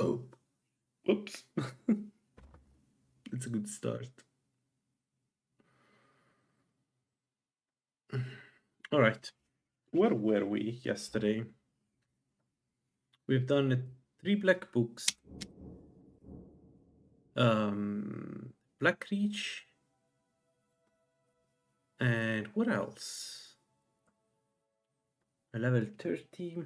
Oh, oops. It's a good start. All right. Where were we yesterday? We've done 3 black books. Black Reach. And what else? A level 30.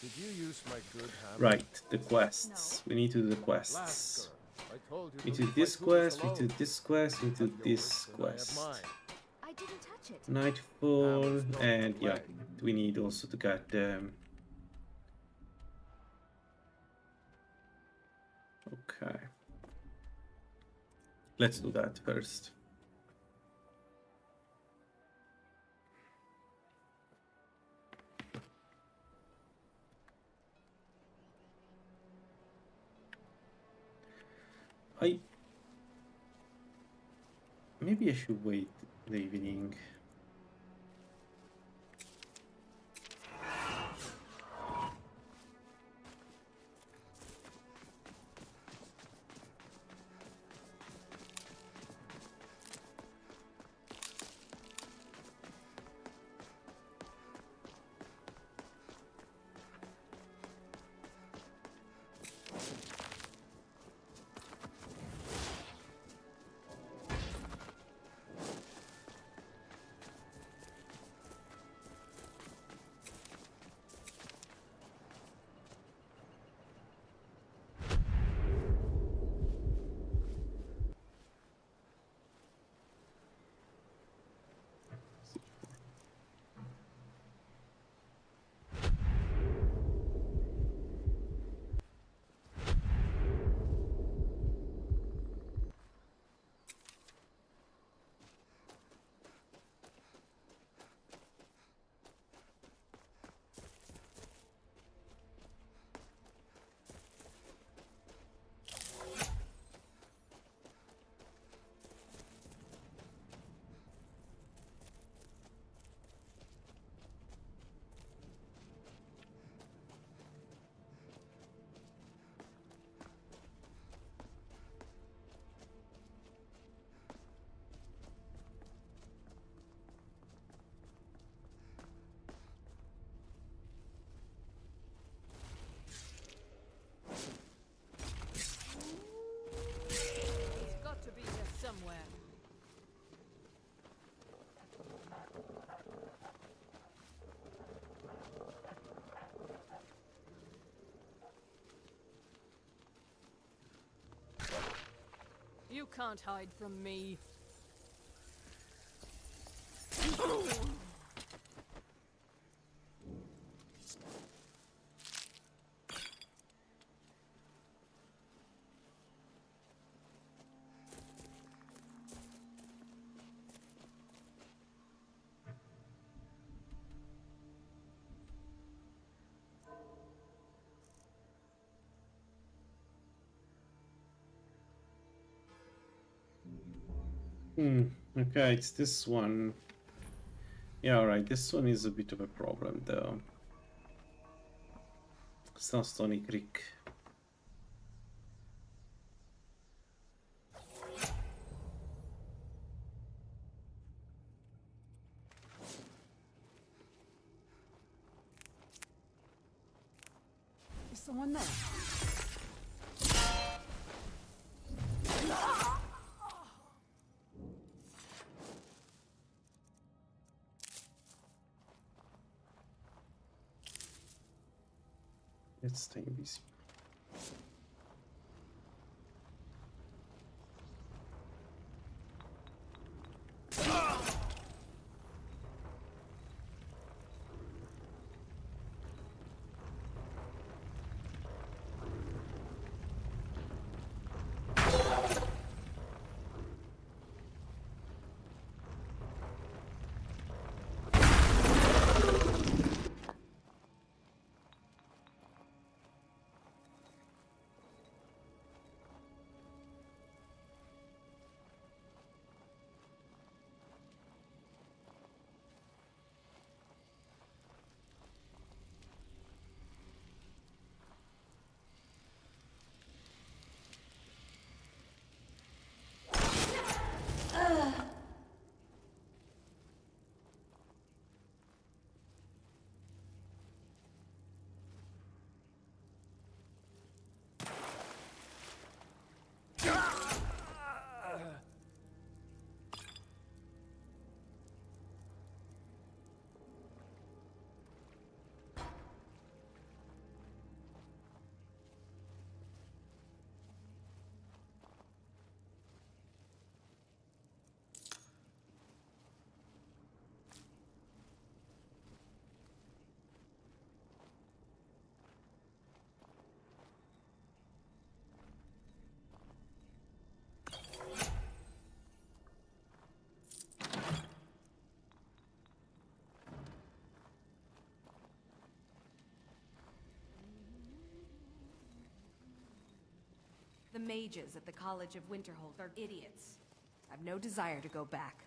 Did you use my good hammer? Right, the quests. We need to do the quests. I told you We to do leave this my tools quest, we alone. do this quest, we do Have this yours, and I have quest. mine. I didn't touch it. Nightfall, Hammers don't and yeah, play. we need also to get okay. Let's do that first. Maybe I should wait the evening. It's got to be here somewhere. You can't hide from me. Okay, it's this one. Yeah, alright, this one is a bit of a problem though. It's not Stony Creek. Is someone there? Let's stay busy. The mages at the College of Winterhold are idiots. I've no desire to go back.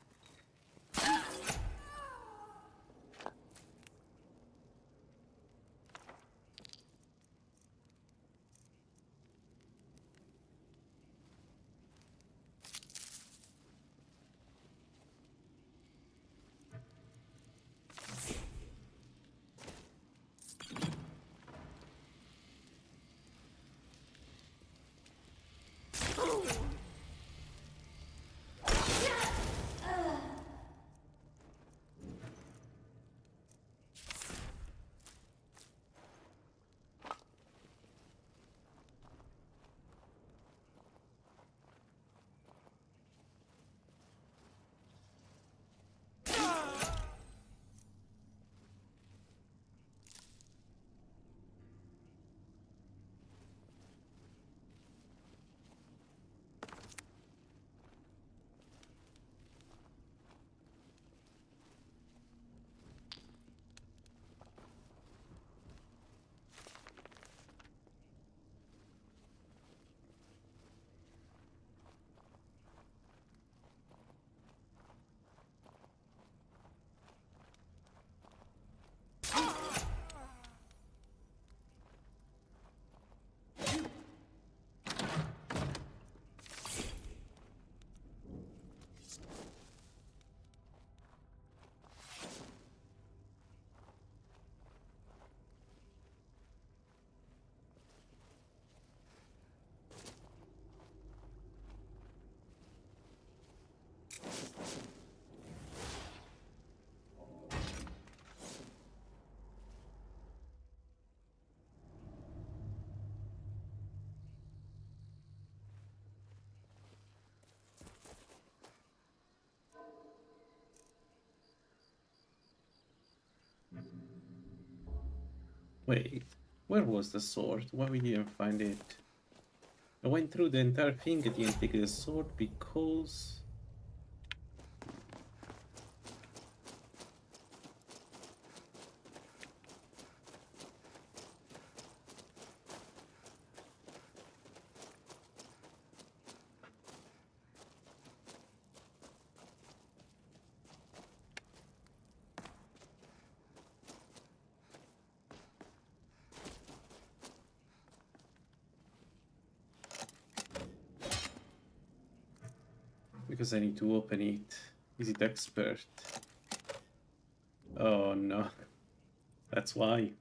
Wait, where was the sword? Why we didn't find it? I went through the entire thing, I didn't take the sword because... Because I need to open it. Is it expert? Oh no. That's why.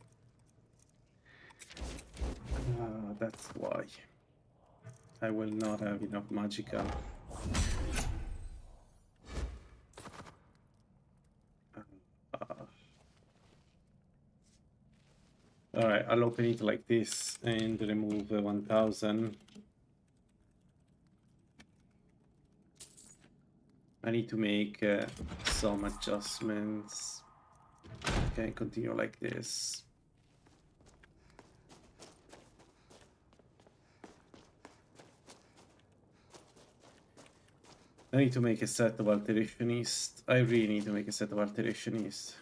Ah, that's why. I will not have enough magical. Alright, I'll open it like this and remove 1000. I need to make some adjustments. Okay, continue like this. I need to make a set of alterationists. I really need to make a set of alterationists.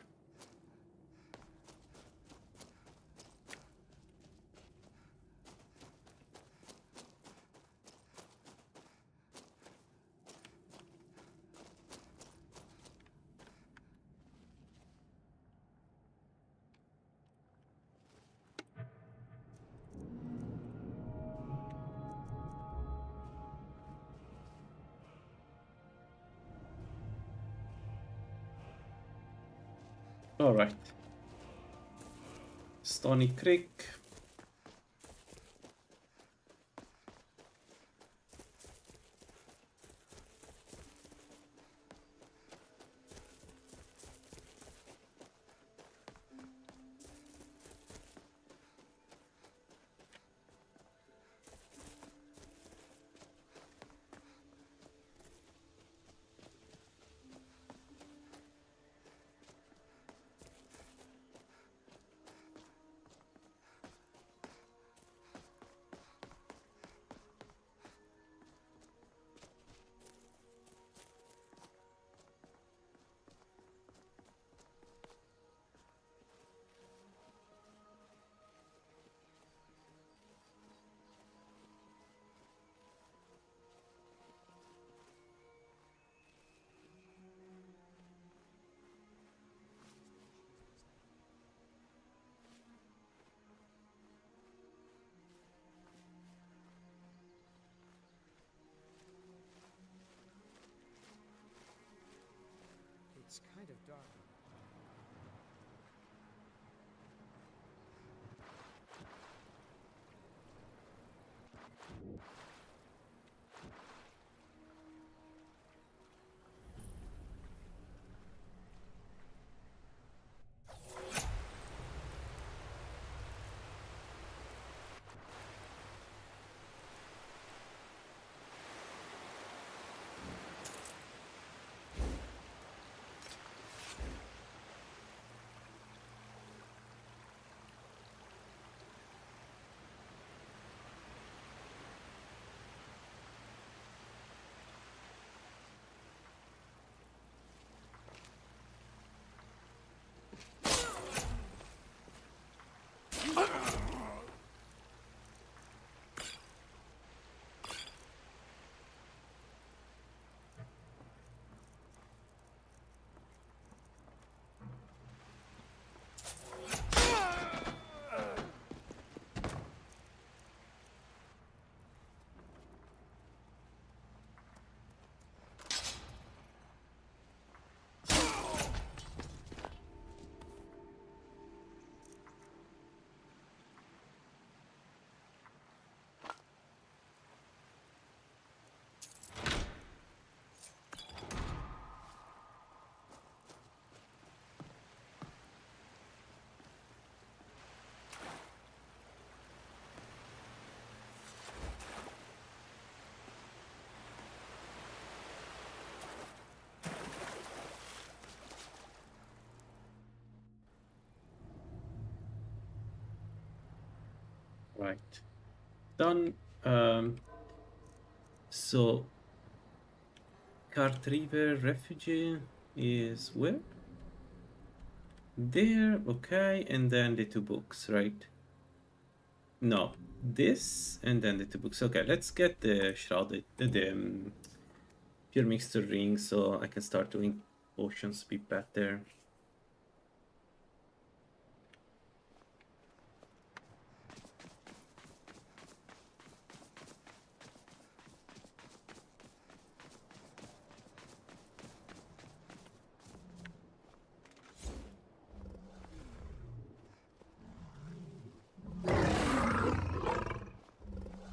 All right. Stony Creek. It's kind of dark. Right. Done. So Cart River Refugee is where? There, okay, and then the two books, right? No, this and then the two books. Okay, let's get the shrouded, the pure mixture ring, so I can start doing potions be better.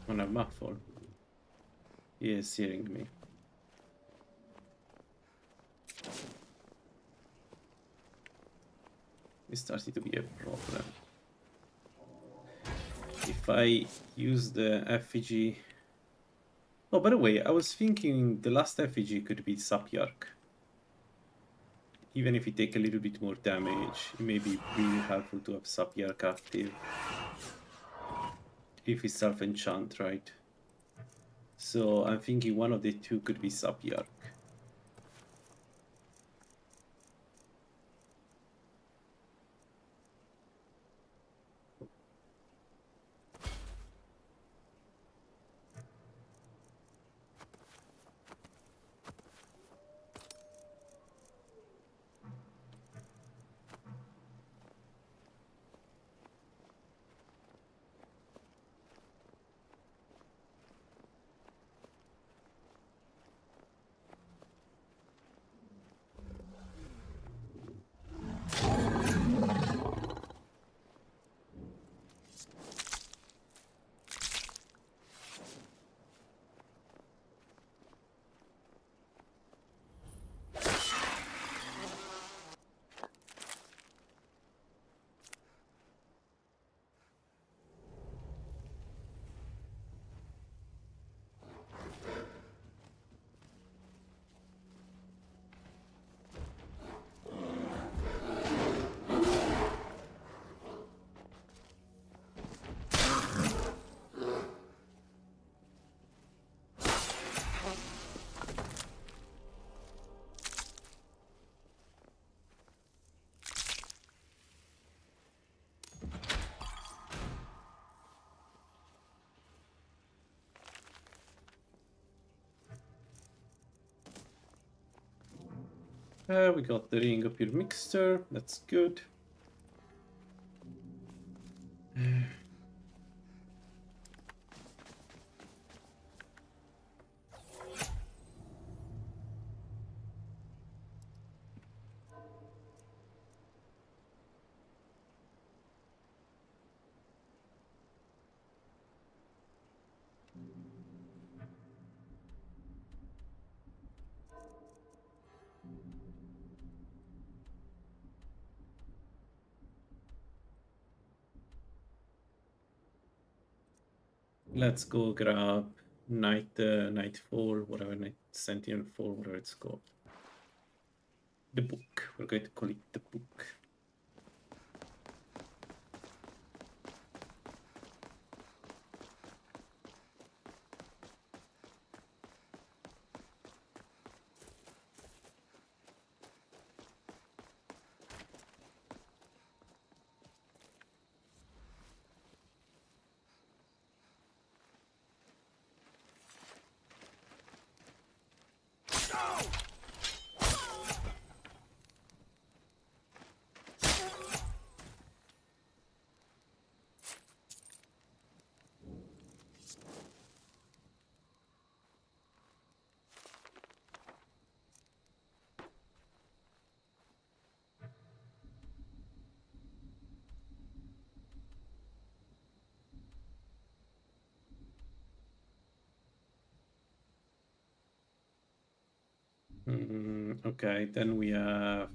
On a muffle. He is hearing me. It's starting to be a problem. If I use the effigy... Oh, by the way, I was thinking the last effigy could be Sapyark. Even if you take a little bit more damage, it may be really helpful to have Sapyark active. If it's self-enchant, right? So I'm thinking one of the two could be Sapyark. We got the ring of your mixture. That's good. Let's go grab Night 4, whatever, Night Sentient 4, whatever it's called. The book. We're going to call it the book. Okay, then we have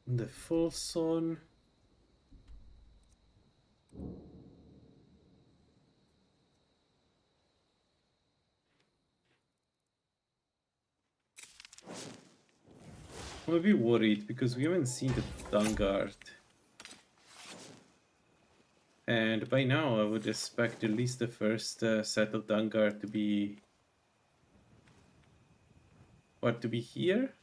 the full sun. I'm a bit worried because we haven't seen the Vanguard. And by now I would expect at least the first set of Vanguard to be... What, to be here?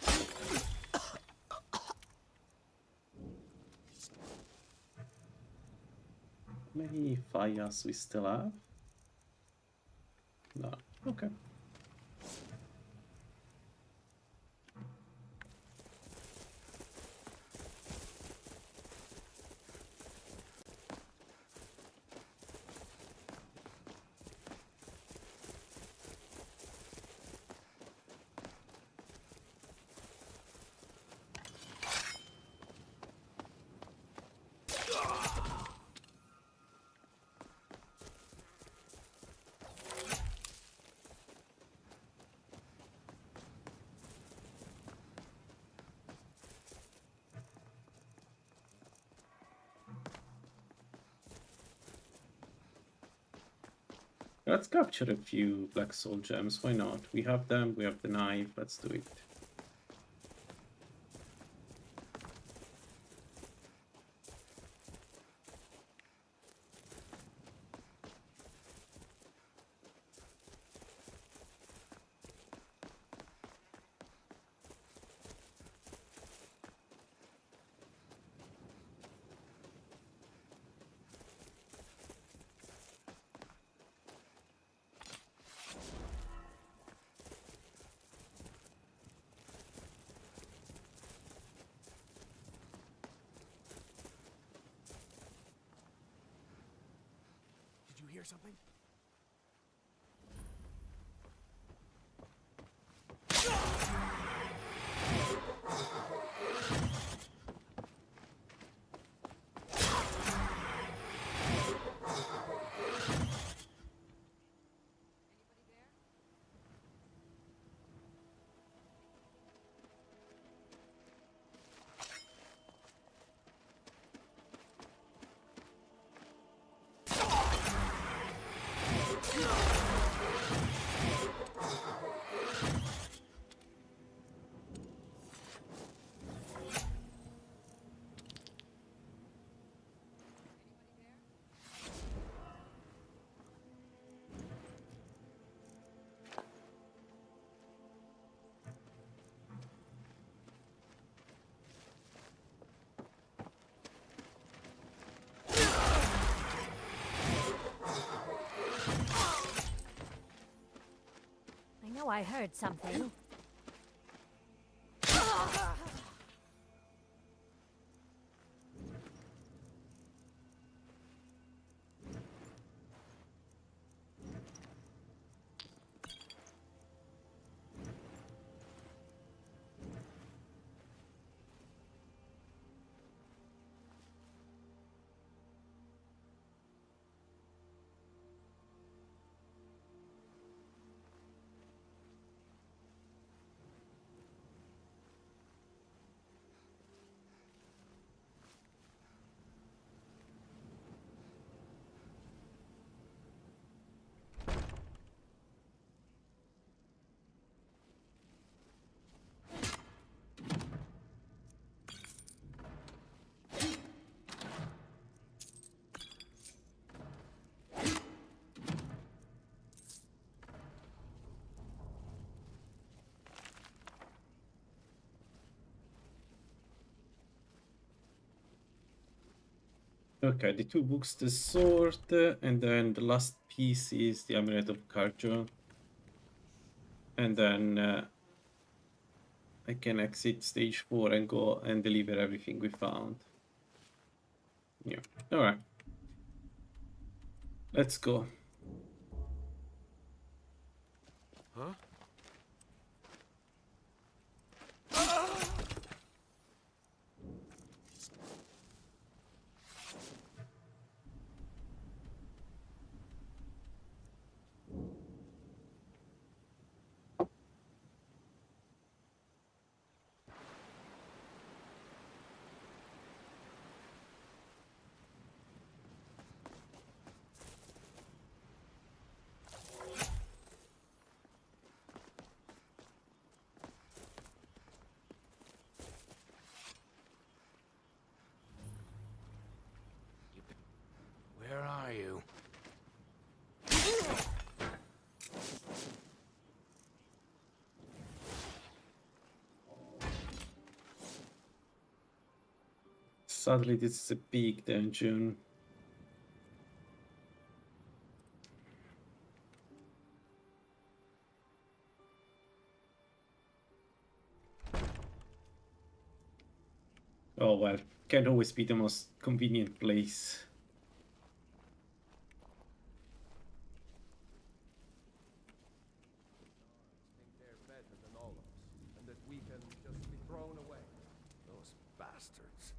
How many Fayas we still have? No. Okay. Let's capture a few Black Soul gems. Why not? We have them, we have the knife. Let's do it. Did you hear something? I heard something. Okay, the 2 books, the sword, and then the last piece is the amulet of Carjo. And then I can exit stage 4 and go and deliver everything we found. Yeah, alright. Let's go. Huh? Where are you? Sadly, this is a big dungeon. Oh well, can't always be the most convenient place. Think they're better than all of us, and that we can just be thrown away. Those bastards.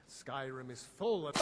Skyrim is full of...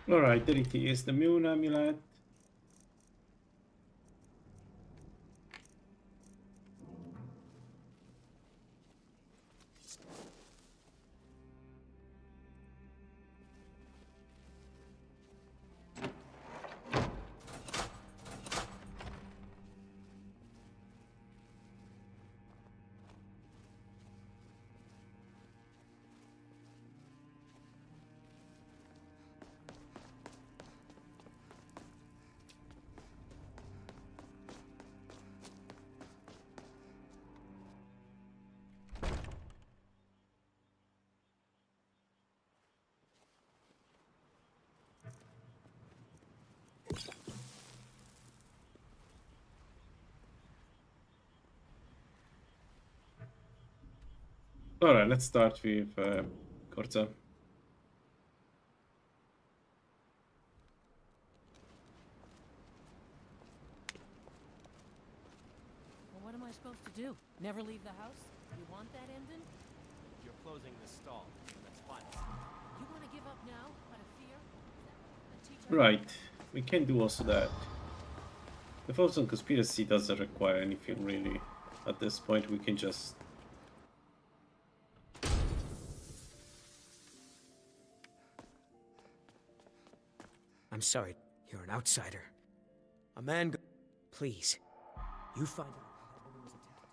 Alright, there it is, the moon amulet. Alright, let's start with Corza. Well, what am I supposed to do? Never leave the house? You want that ending? You're closing the stall. That's fine. You want to give up now out of fear? Right, we can do also that. The Frozen Conspiracy doesn't require anything really. At this point we can just... I'm sorry, you're an outsider. A man go- Please, you find out how that woman was attacked.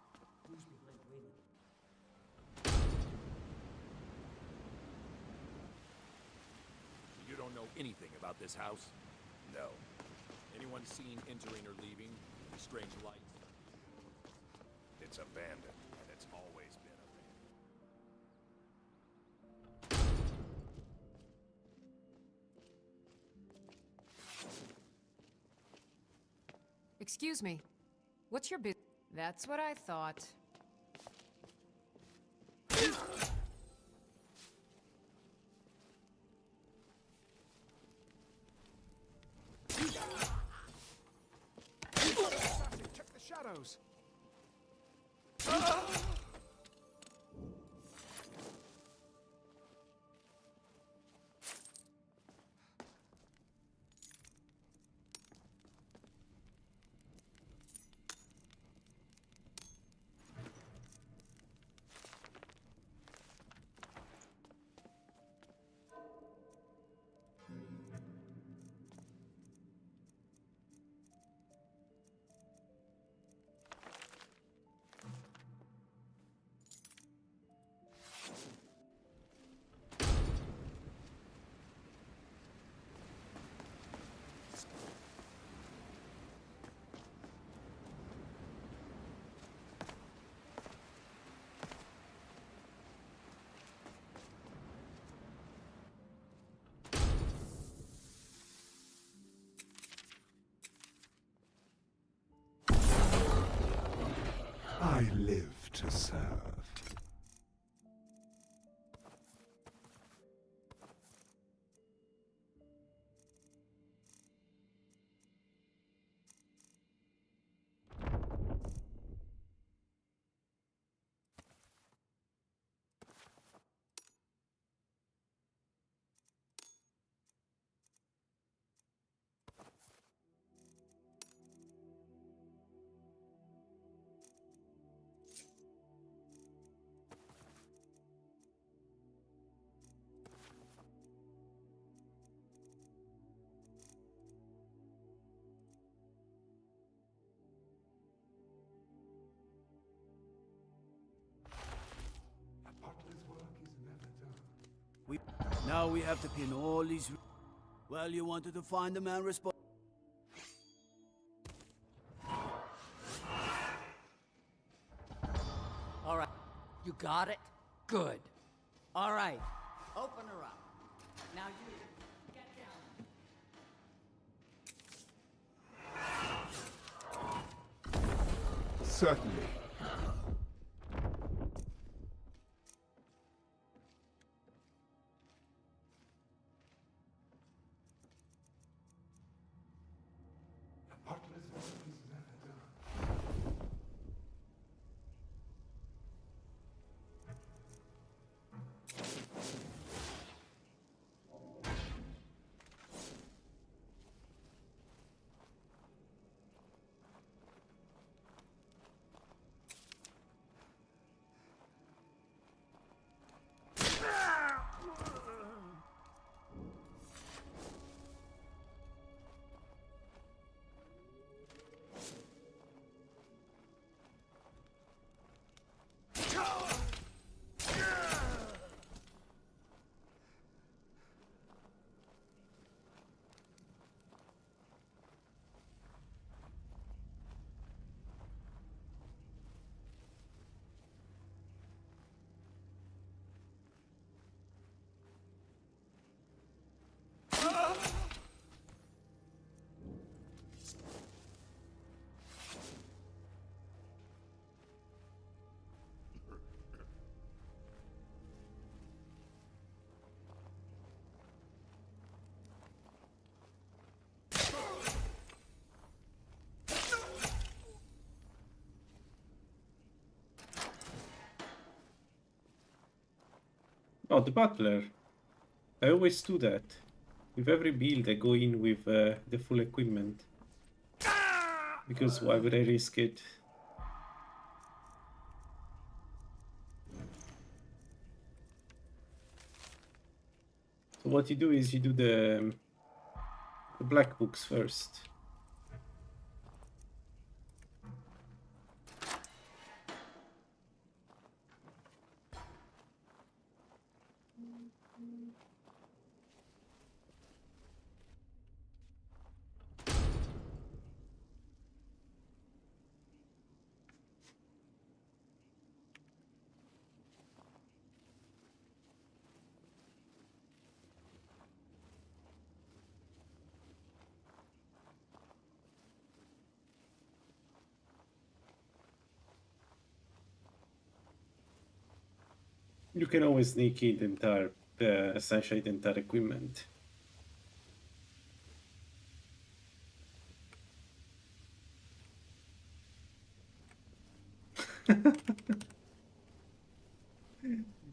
Who's behind Wayland? You don't know anything about this house? No. Anyone seen entering or leaving? Any strange lights? It's abandoned, and it's always been abandoned. Excuse me. What's your business? That's what I thought. Check the shadows! I live to serve. A butler's work is never done. Now we have to pin all these... Well, you wanted to find the man responsible. All right. You got it? Good. All right. Open her up. Now you get down. Certainly. A butler's work is never done. Oh, the butler. I always do that. With every build, I go in with the full equipment. Because why would I risk it? So what you do is you do the black books first. You can always sneak in the entire, essentially the entire equipment.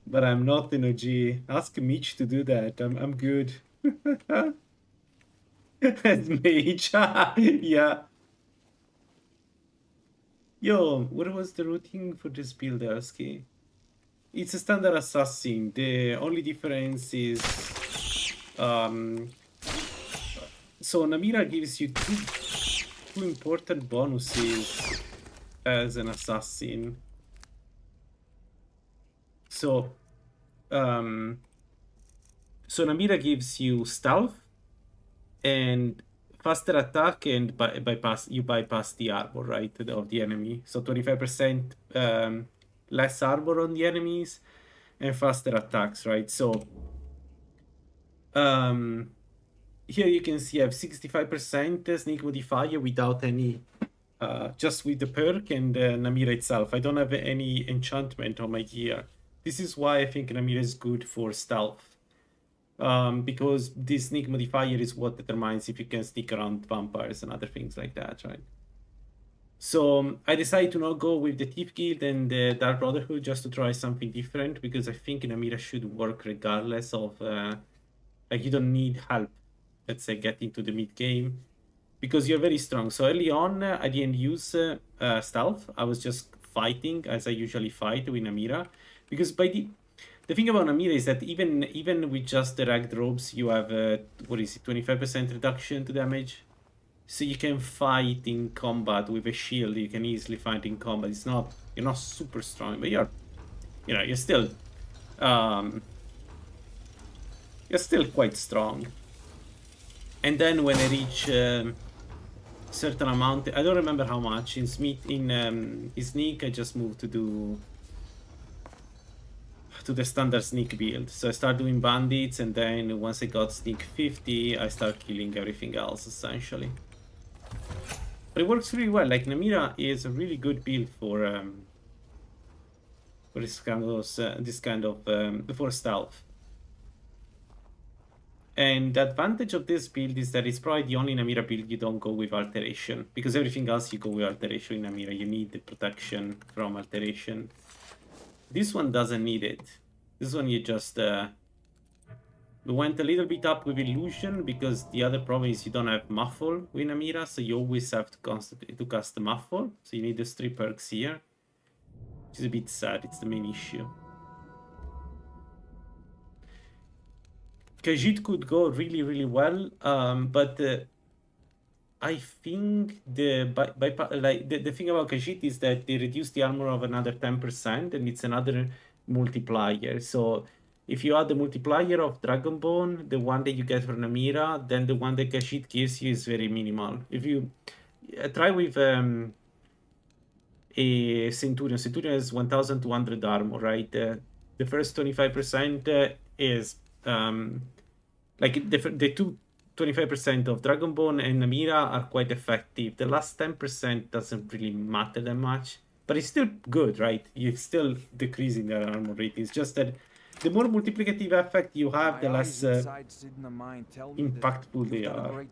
But I'm not an OG. Ask Mitch to do that. I'm good. As mage. Yeah. Yo, what was the routing for this build, Elsky? It's a standard assassin. The only difference is so Namira gives you two important bonuses as an assassin. So Namira gives you stealth and faster attack, and bypass the armor, right, of the enemy. So 25% less armor on the enemies and faster attacks, right? So here you can see I have 65% sneak modifier without any, just with the perk and Namira itself. I don't have any enchantment on my gear. This is why I think Namira is good for stealth. Because this sneak modifier is what determines if you can sneak around vampires and other things like that, right? So I decided to not go with the Thief Guild and the Dark Brotherhood just to try something different, because I think Namira should work regardless of, like, you don't need help, let's say, getting to the mid game, because you're very strong. So early on, I didn't use stealth. I was just fighting as I usually fight with Namira, because the thing about Namira is that even with just the ragged robes, you have what is it, 25% reduction to damage. So you can fight in combat with a shield. You can easily fight in combat. You're not super strong, but you're still quite strong. And then when I reach certain amount, I don't remember how much in sneak, I just moved to the standard sneak build. So I start doing bandits, and then once I got sneak 50, I start killing everything else essentially. But it works really well. Like, Namira is a really good build for this kind of for stealth. And the advantage of this build is that it's probably the only Namira build you don't go with alteration, because everything else you go with alteration in Namira. You need the protection from alteration. This one doesn't need it. This one you just we went a little bit up with illusion, because the other problem is you don't have muffle with Namira, so you always have to cast the muffle. So you need the 3 perks here, which is a bit sad. It's the main issue. Khajiit could go really, really well, but I think the thing about Khajiit is that they reduce the armor of another 10%, and it's another multiplier. So if you add the multiplier of Dragonbone, the one that you get from Namira, then the one that Khajiit gives you is very minimal. If you try with a Centurion has 1200 armor, right? The first 25% is like the two 25% of Dragonbone and Namira are quite effective. The last 10% doesn't really matter that much, but it's still good, right? You're still decreasing their armor rating. It's just that the more multiplicative effect you have, the less impactful they are.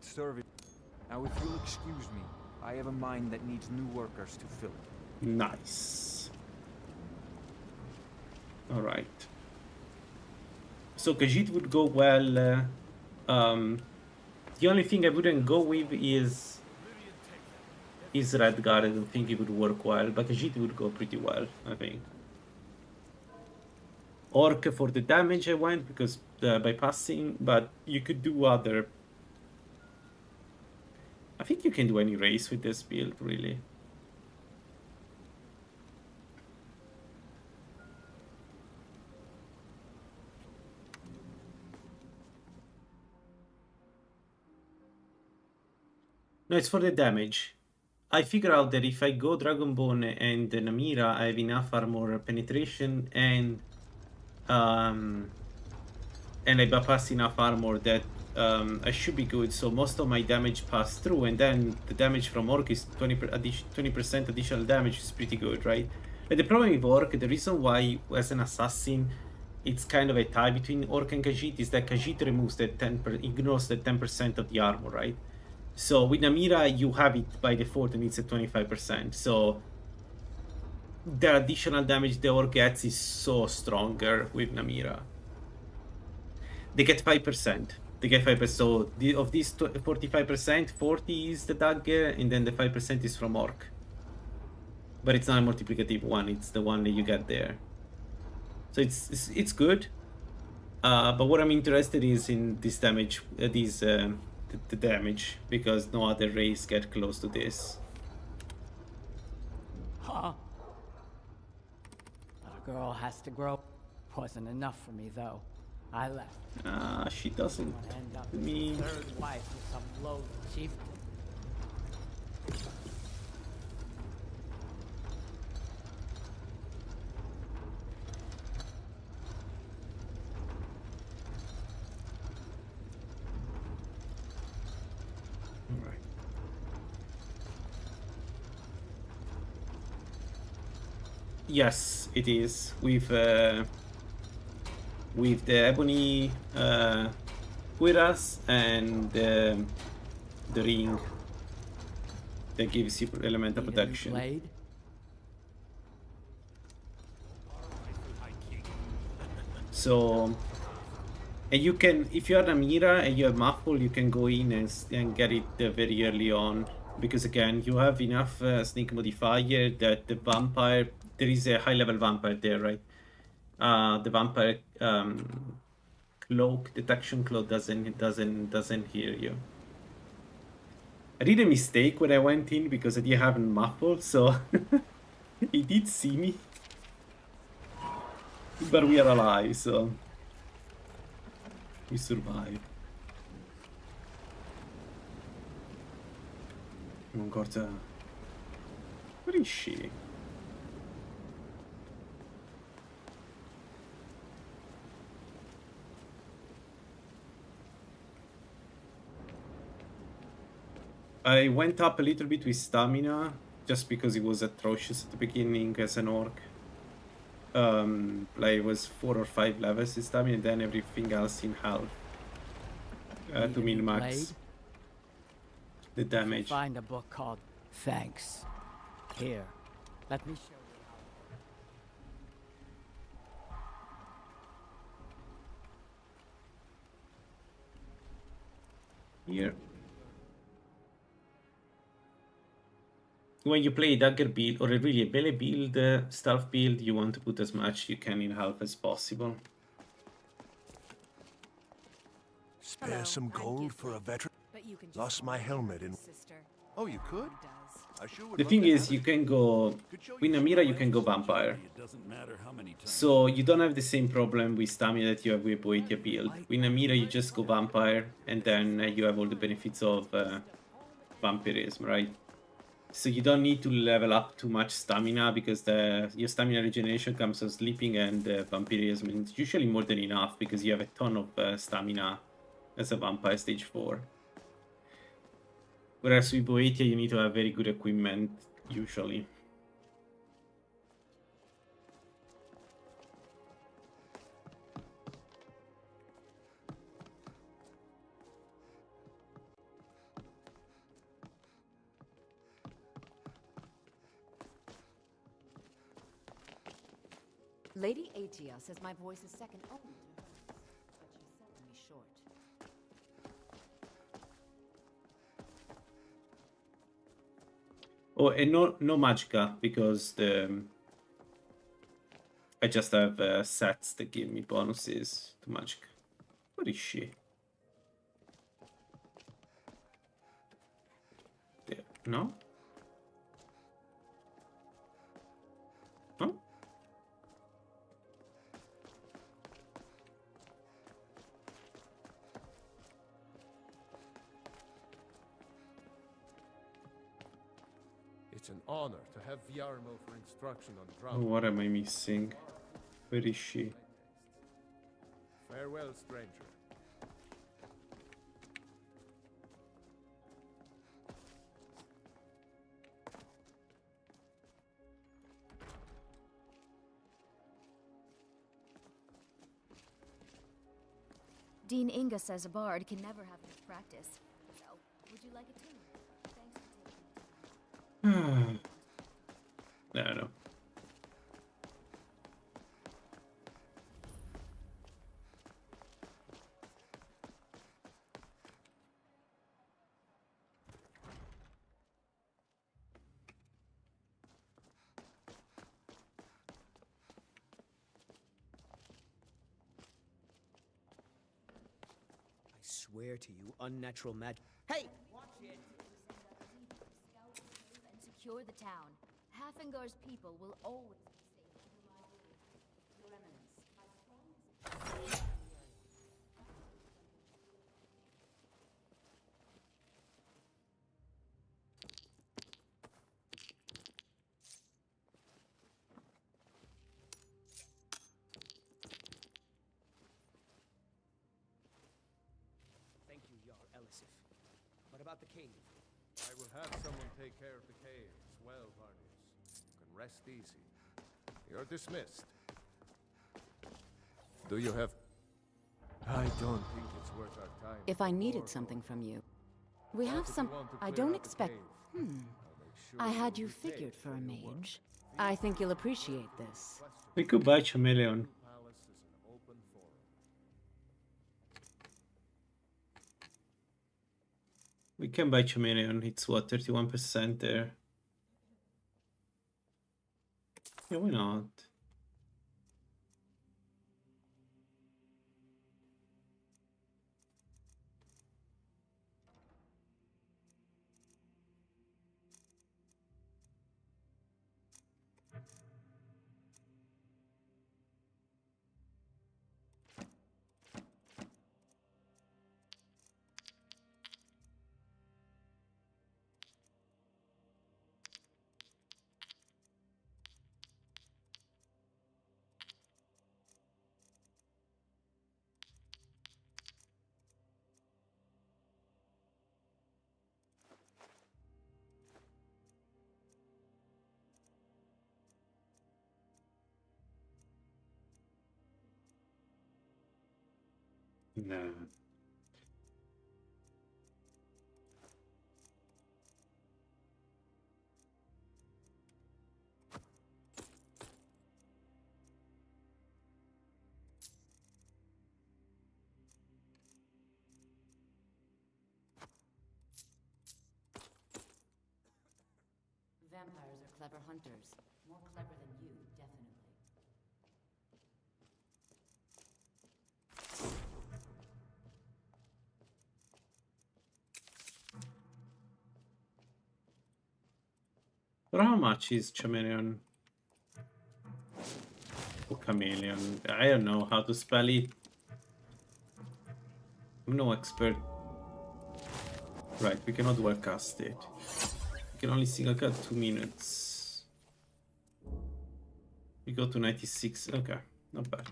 Now, if you'll excuse me, I have a mine that needs new workers to fill it. Nice. All right. So Khajiit would go well. The only thing I wouldn't go with is Redguard. I don't think it would work well, but Khajiit would go pretty well, I think. Orc for the damage I went because bypassing, but you could do other. I think you can do any race with this build, really. No, it's for the damage. I figure out that if I go Dragonbone and Namira, I have enough armor penetration and I bypass enough armor that I should be good. So most of my damage passed through, and then the damage from Orc is 20% additional damage is pretty good, right? But the problem with Orc, the reason why as an assassin it's kind of a tie between Orc and Khajiit is that Khajiit removes the ignores the 10% of the armor, right? So with Namira, you have it by default and it's at 25%. So the additional damage the Orc gets is so stronger with Namira. They get 5%. They get 5%. So of these 45%, 40 is the dagger, and then the 5% is from Orc. But it's not a multiplicative one. It's the one that you get there. So it's good. But what I'm interested is in this damage, the damage, because no other race get close to this. Huh? Little girl has to grow. Wasn't enough for me though. I left. She doesn't. End up Me. as the third wife of some lowly chieftain. Alright. Yes, it is with the ebony cuirass and the ring that gives you elemental Need a new protection. blade? So, and you can, if you are Namira and you have Muffle, you can go in and get it very early on. Because again, you have enough sneak modifier that the vampire, there is a high level vampire there, right? The vampire cloak, detection cloak doesn't hear you. I did a mistake when I went in because I didn't have muffle, so he did see me. But we are alive, so we survived. Oh god, where is she? I went up a little bit with stamina, just because it was atrocious at the beginning as an orc. Like it was 4 or 5 levels in stamina, and then everything else in half. To min-max the damage. Find a book called Thanks. Here, let me show you. Here. When you play a dagger build or really a melee build, stealth build, you want to put as much you can in health as possible. Spare some gold for a veteran. Lost my helmet in. Oh, you could? I sure would. The thing is, you can go with Namira. You can go vampire. So you don't have the same problem with stamina that you have with Boetia build. With Namira, you just go vampire, and then you have all the benefits of vampirism, right? So you don't need to level up too much stamina because your stamina regeneration comes from sleeping and vampirism. And it's usually more than enough because you have a ton of stamina as a vampire stage 4. Whereas with Boetia, you need to have very good equipment, usually. Lady Atia says my voice is second only to hers. Oh, and no magicka, because I just have sets that give me bonuses to magicka. What is she? There. No? No? It's an honor to have Yarmo for instruction on Oh, drum. what am I missing? Where is she? Farewell, stranger. Dean Inga says a bard can never have enough practice. So, would you like a tune? Thanks for taking the time. No. I swear to you, unnatural magic. Hey! Watch it! And secure the town. Hafengar's people will always be safe. Your Eminence. Thank you, Yar Elisif. What about the cave? I will have someone take care of the cave as well, Varnius. You can rest easy. You're dismissed. Do you have... I don't think it's worth our time. If I needed something from you. We have some... I don't expect... I had you figured for a mage. I think you'll appreciate this. We could buy Chameleon. We can buy Chameleon. It's what, 31% there? Yeah, why not? No. Vampires are clever hunters. More clever than you, definitely. But how much is Chameleon? Or Chameleon? I don't know how to spell it. I'm no expert. Right, we cannot well cast it. We can only single cut 2 minutes. We go to 96. Okay, not bad.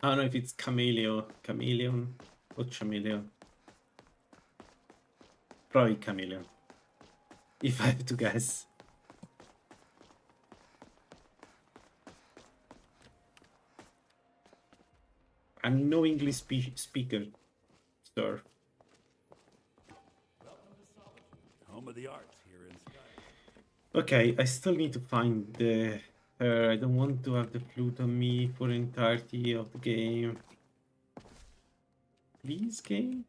I don't know if it's Chameleon or Chameleon. Probably Chameleon. If I have to guess. I'm no English speaker, sir. Home of the arts here in Skyrim. Okay, I still need to find the her. I don't want to have the flute on me for the entirety of the game. Please, game?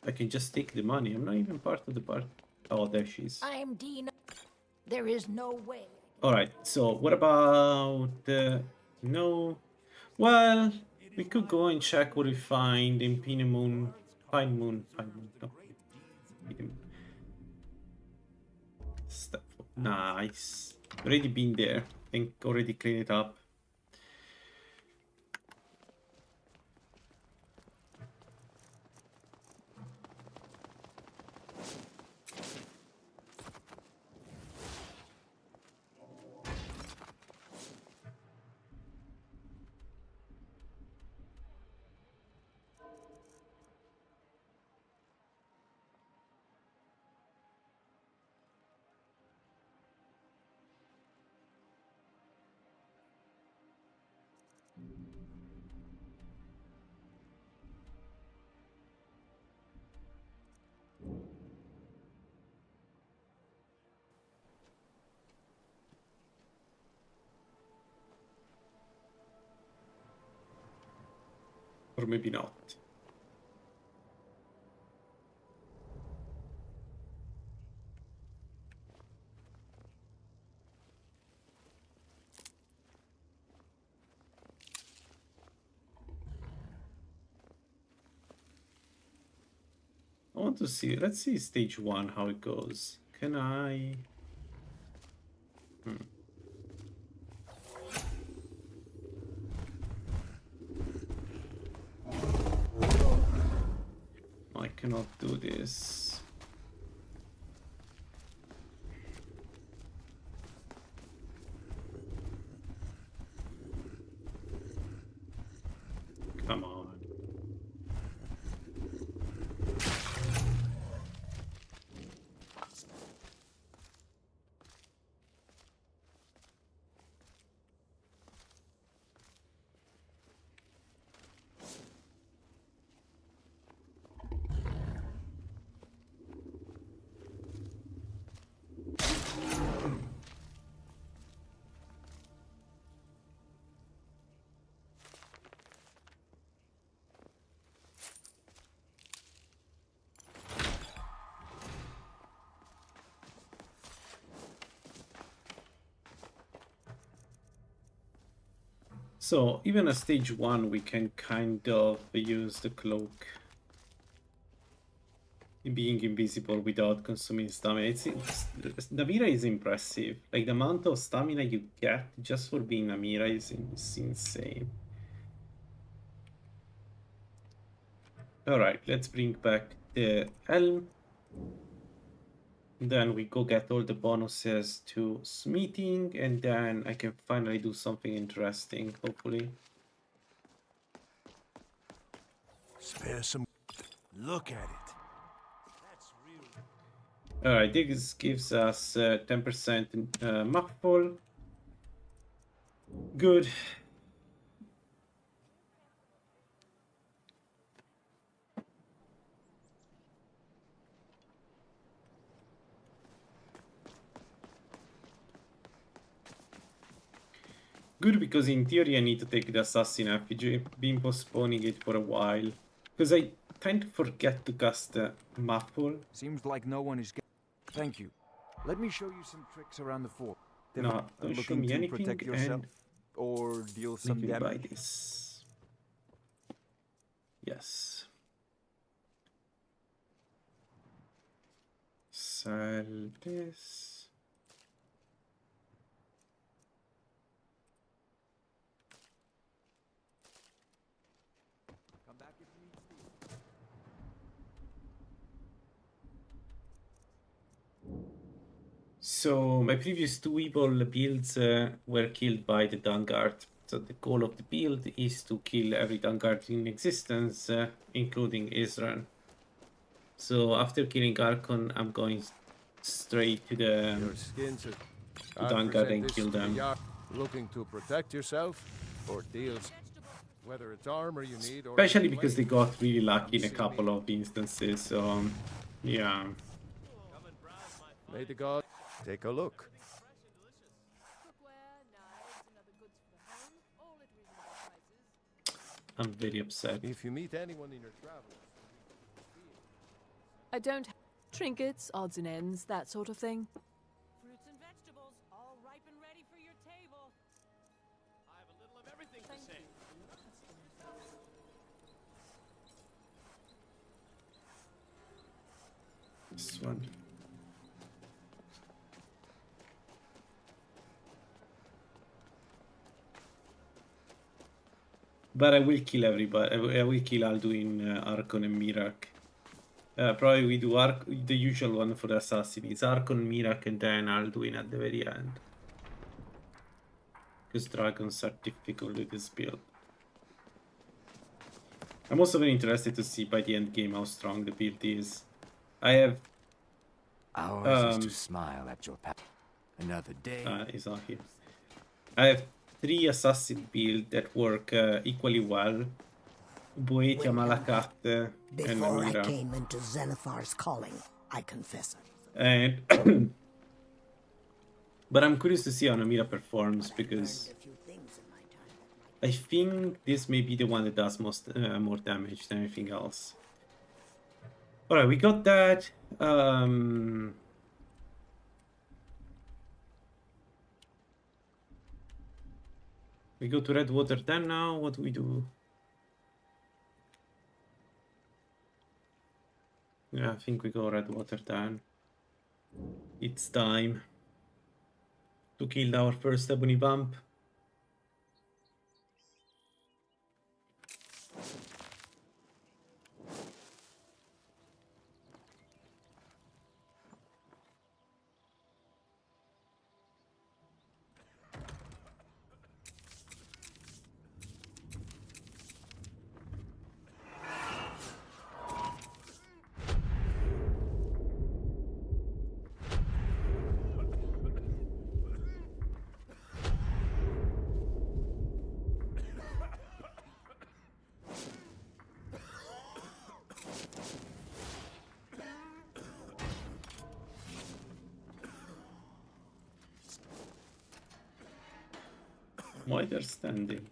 I can just take the money. I'm not even part of the part. Oh, there she is. I'm Dean. There is no way. Alright, so what about no? Well, we could go and check what we find in Pine Moon. No. Stuff. Nice. Already been there. I think already cleaned it up. Or maybe not. I want to see. Let's see stage 1 how it goes. Can I? I cannot do this. Come on. So even at stage 1 we can kind of use the cloak being invisible without consuming stamina. Namira is impressive. Like the amount of stamina you get just for being Namira is insane. Alright, let's bring back the helm. Then we go get all the bonuses to smithing, and then I can finally do something interesting, hopefully. Spare some. Look at it. Alright, this gives us 10% map full. Good. Good, because in theory I need to take the assassin effigy. Been postponing it for a while. Because I tend to forget to cast Muffle. Seems like no one is Thank you. Let me show you some tricks around the fort. No, don't show me anything, protect yourself or deal some damage. Buy damage. this. Yes. Sell this. So my previous 2 evil builds were killed by the Vanguard. So the goal of the build is to kill every Vanguard in existence, including Israel. So after killing Archon, I'm going straight to the Vanguard and kill them. Looking to protect yourself or deals, whether it's armor you need, or especially because they got really lucky in a couple of instances. So yeah. May the god take a look. I'm very upset. If you meet anyone in your travels, I don't have trinkets, odds and ends, that sort of thing. Fruits and vegetables, all ripe and ready for your table. I have a little of everything to say. This one. But I will kill everybody. I will kill Alduin, Archon, and Mirak. Probably we do the usual one for the assassin. It's Archon, Mirak, and then Alduin at the very end. Because dragons are difficult with this build. I'm also very interested to see by the end game how strong the build is. I have... Ours is to smile at your path. Another day. He's not here. I have 3 assassin builds that work equally well. Boetia, Malakat, and Before I Namira. came into Zenithar's calling, I confess. And but I'm curious to see how Namira performs because I think this may be the one that does most more damage than anything else. All right, we got that. We go to Redwater then now. What do we do? Yeah, I think we go Redwater then. It's time to kill our first ebony vamp. Why they're standing?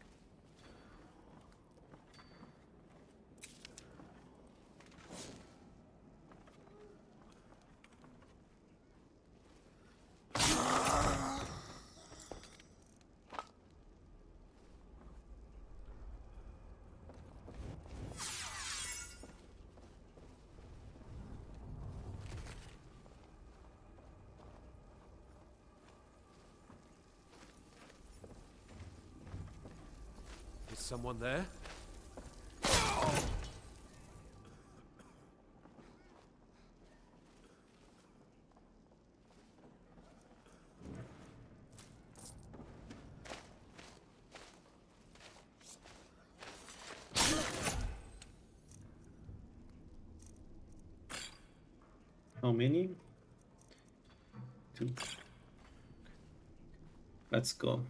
Is someone there? How many? 2. Let's go.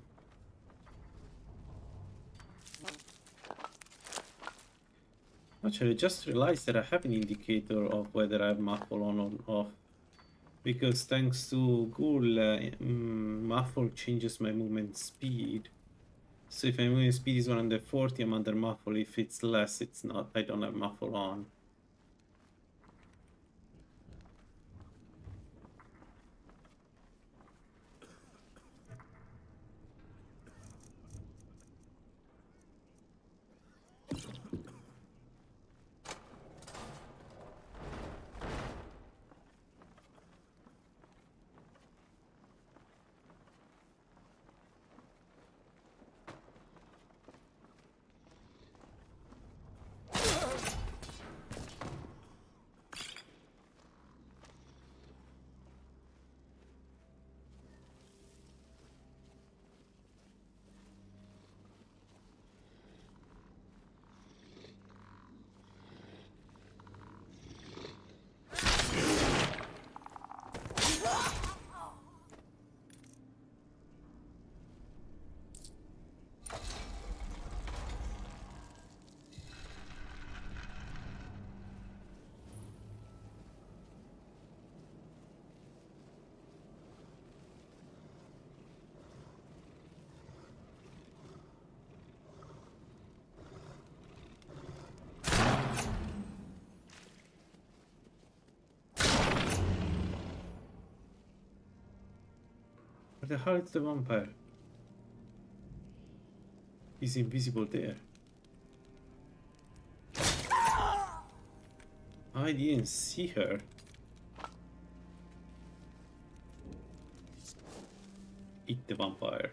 Actually, I just realized that I have an indicator of whether I have muffle on or off. Because thanks to Ghoul, muffle changes my movement speed. So if my movement speed is 140, I'm under muffle. If it's less, it's not. I don't have muffle on. the hell is the vampire? He's invisible there. I didn't see her. Eat the vampire.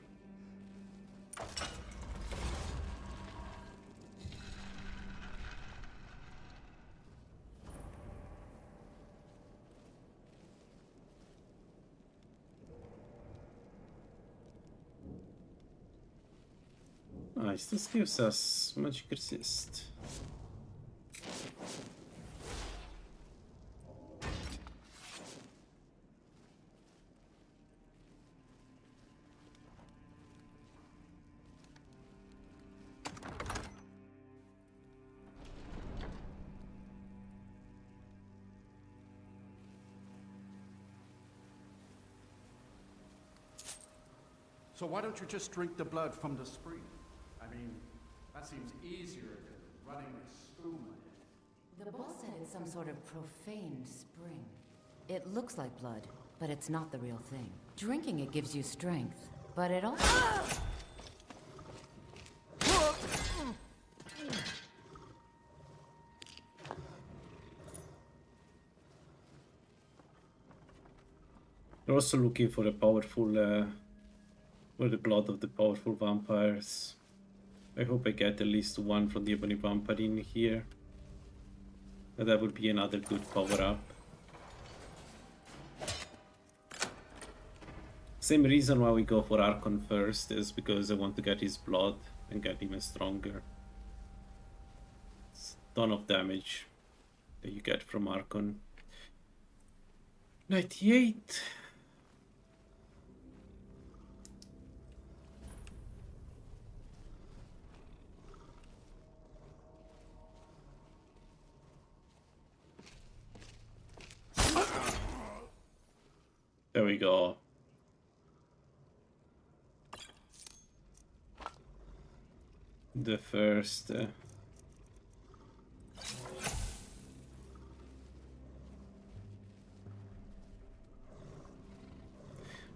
Nice, this gives us magic resist. So why don't you just drink the blood from the spring? I mean, that seems easier than running a spoon. The boss said it's some sort of profane spring. It looks like blood, but it's not the real thing. Drinking it gives you strength, but it also... We're also looking for a powerful, for the blood of the powerful vampires. I hope I get at least one from the Ebony Vampire in here. And that would be another good power up. Same reason why we go for Archon first is because I want to get his blood and get even stronger. It's a ton of damage that you get from Archon. 98. There we go. The first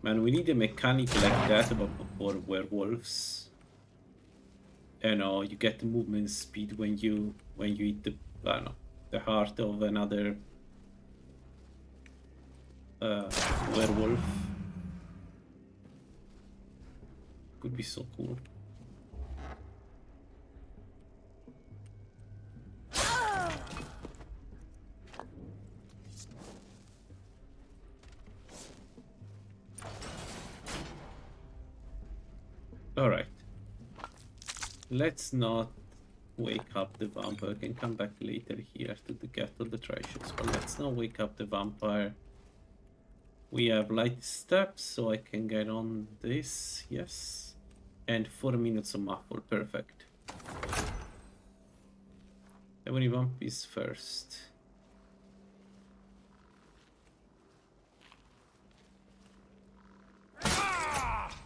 man, we need a mechanic like that for werewolves. You know, you get the movement speed when you eat the the heart of another werewolf. Could be so cool. Alright. Let's not wake up the vampire. I can come back later here to get all the treasures, but let's not wake up the vampire. We have light steps, so I can get on this, yes. And 4 minutes of muffle, perfect. Ebony Vamp is first.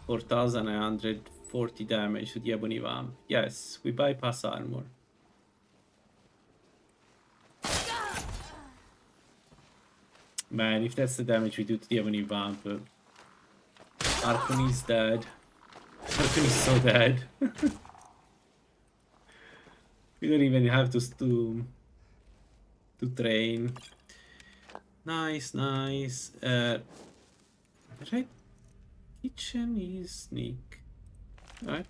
$4,940 damage to the Ebony Vamp. Yes, we bypass armor. Man, if that's the damage we do to the Ebony Vamp, Archon is dead. Archon is so dead. We don't even have to train. Nice, nice. Right? Kitchen is sneak. Alright.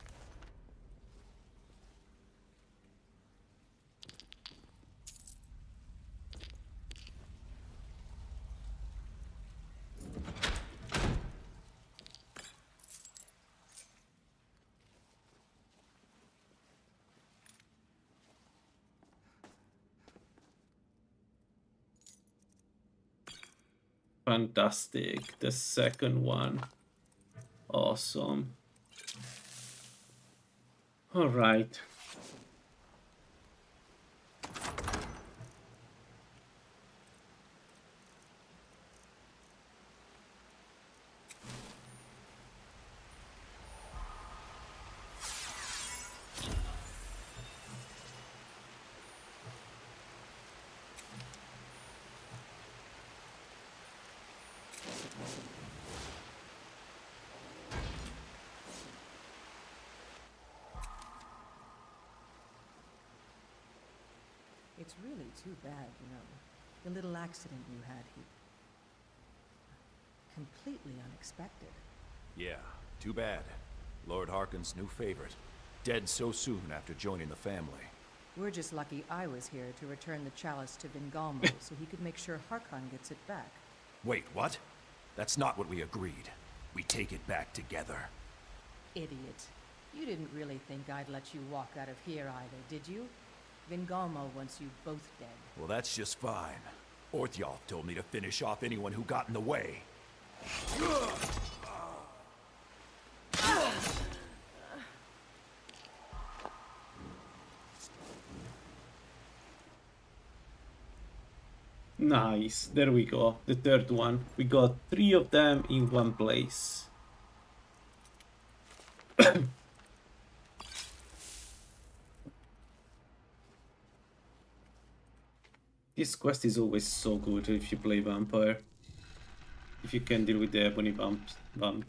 Fantastic. The second one. Awesome. All right. It's really too bad, you know. The little accident you had here. Completely unexpected. Yeah, too bad. Lord Harkon's new favorite. Dead so soon after joining the family. We're just lucky I was here to return the chalice to Vingalmo so he could make sure Harkon gets it back. Wait, what? That's not what we agreed. We take it back together. Idiot. You didn't really think I'd let you walk out of here either, did you? Vingalmo wants you both dead. Well, that's just fine. Orthyolf told me to finish off anyone who got in the way. Nice, there we go, the third one. We got 3 of them in one place. This quest is always so good if you play vampire. If you can deal with the ebony vamp.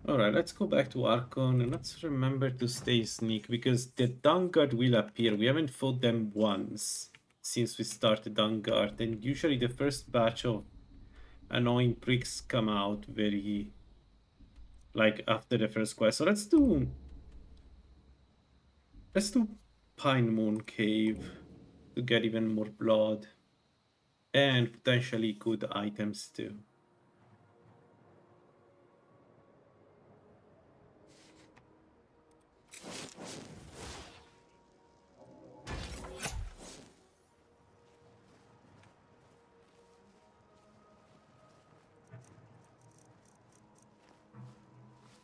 Alright, let's go back to Archon and let's remember to stay sneak because the Dawnguard will appear. We haven't fought them once since we started Dawnguard, and usually the first batch of annoying pricks come out very like after the first quest. So let's do Pine Moon Cave to get even more blood and potentially good items too.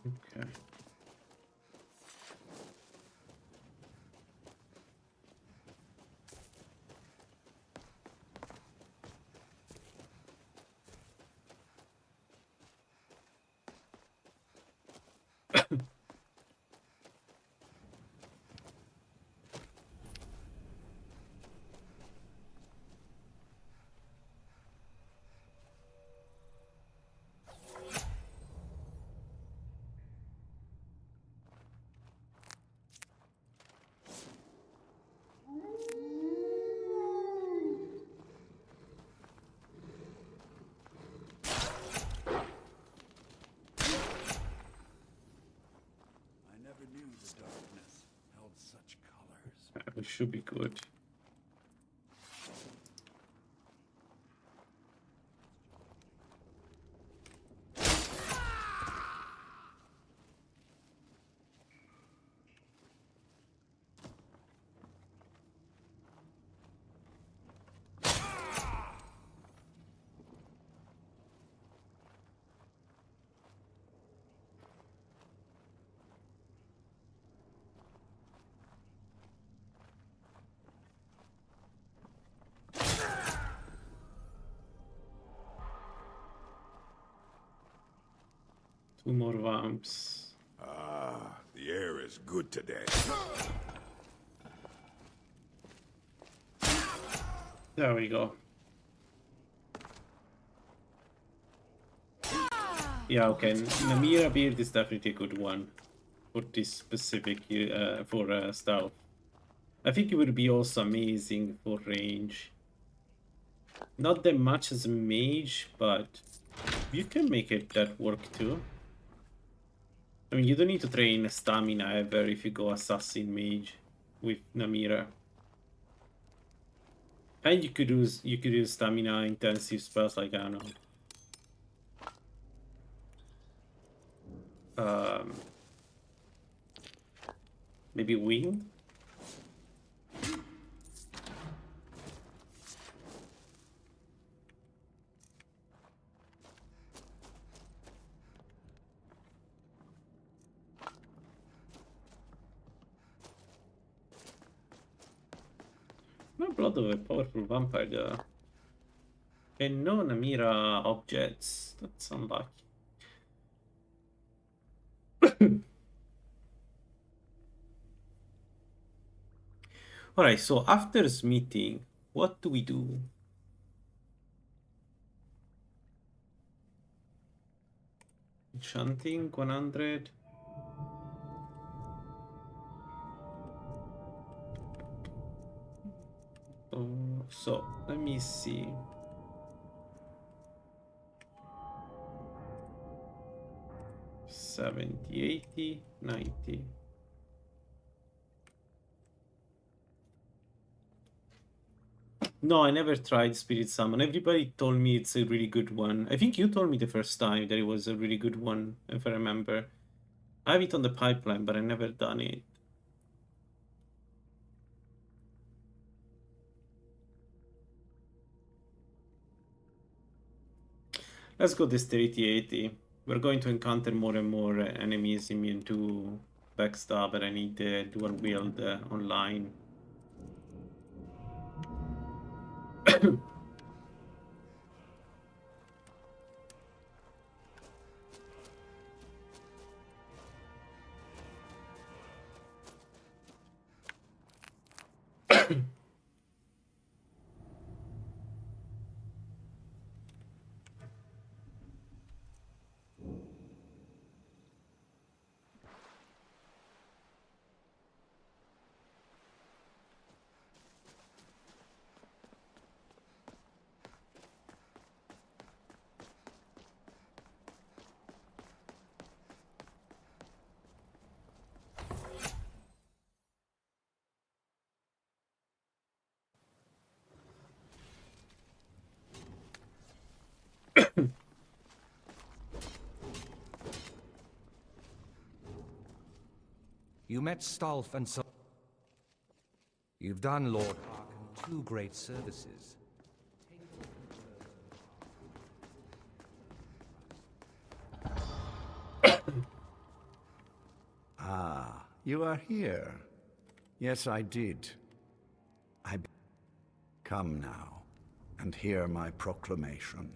Okay. It should be good. Two more vamps. Ah, the air is good today. There we go. Yeah, okay. Namira beard is definitely a good one for this specific for stealth. I think it would be also amazing for range. Not that much as a mage, but you can make it that work too. I mean, you don't need to train stamina ever if you go assassin mage with Namira. And you could use stamina intensive spells like, I don't know. Maybe wind? No blood of a powerful vampire though. And no Namira objects. That's unlucky. Alright, so after smithing, what do we do? Enchanting 100. Oh, so let me see. $70, $80, $90. No, I never tried Spirit Summon. Everybody told me it's a really good one. I think you told me the first time that it was a really good one, if I remember. I have it on the pipeline, but I never done it. Let's go this 3080. We're going to encounter more and more enemies immune to backstab, and I need the dual wield online. You met Stolf and so... You've done Lord Harkon 2 great services. Ah, you are here. Yes, I did. Come now, and hear my proclamation.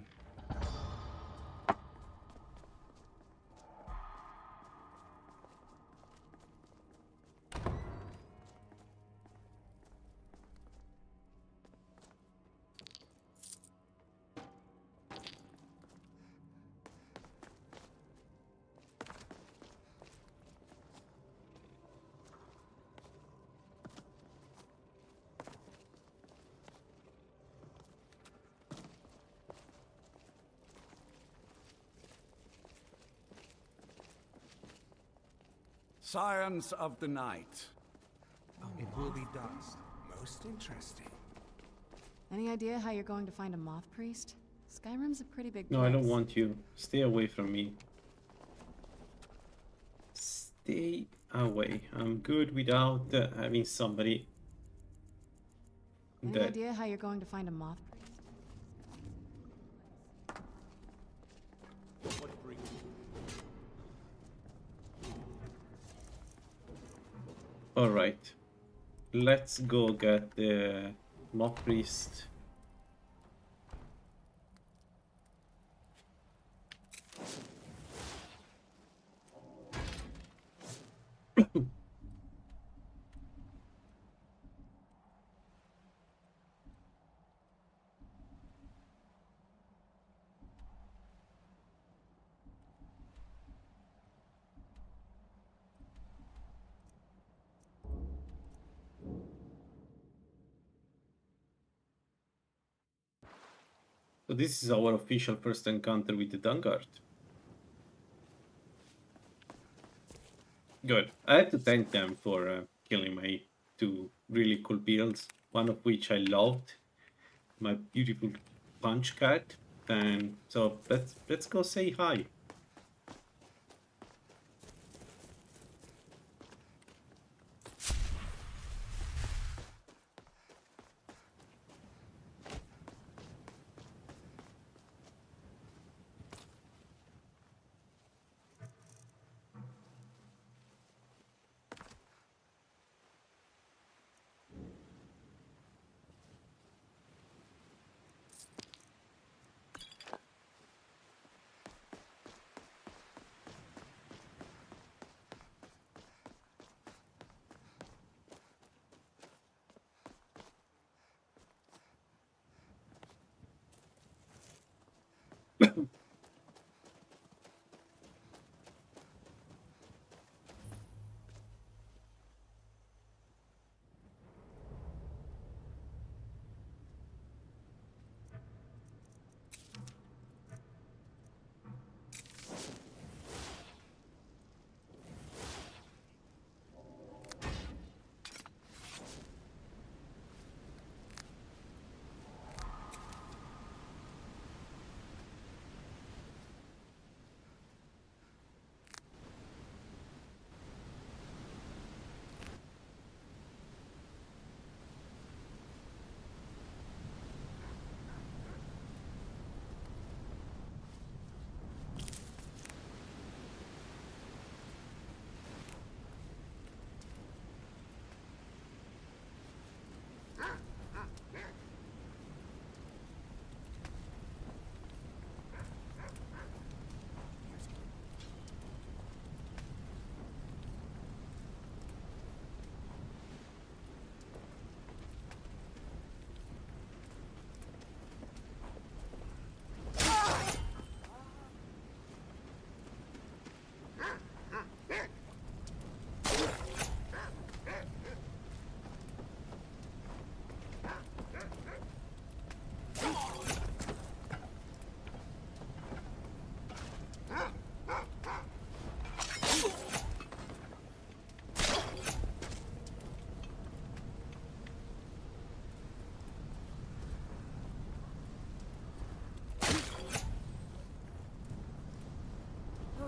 Science of the night. It will be dust. Most interesting. Any idea how you're going to find a moth priest? Skyrim's a pretty big No, place. I don't want you. Stay away from me. Stay away. I'm good without having somebody. Any idea how you're going to find a moth priest? All right, let's go get the moth priest. So this is our official first encounter with the Dungard. Good. I had to thank them for killing my 2 really cool builds, one of which I loved, my beautiful punch cat. And so let's go say hi.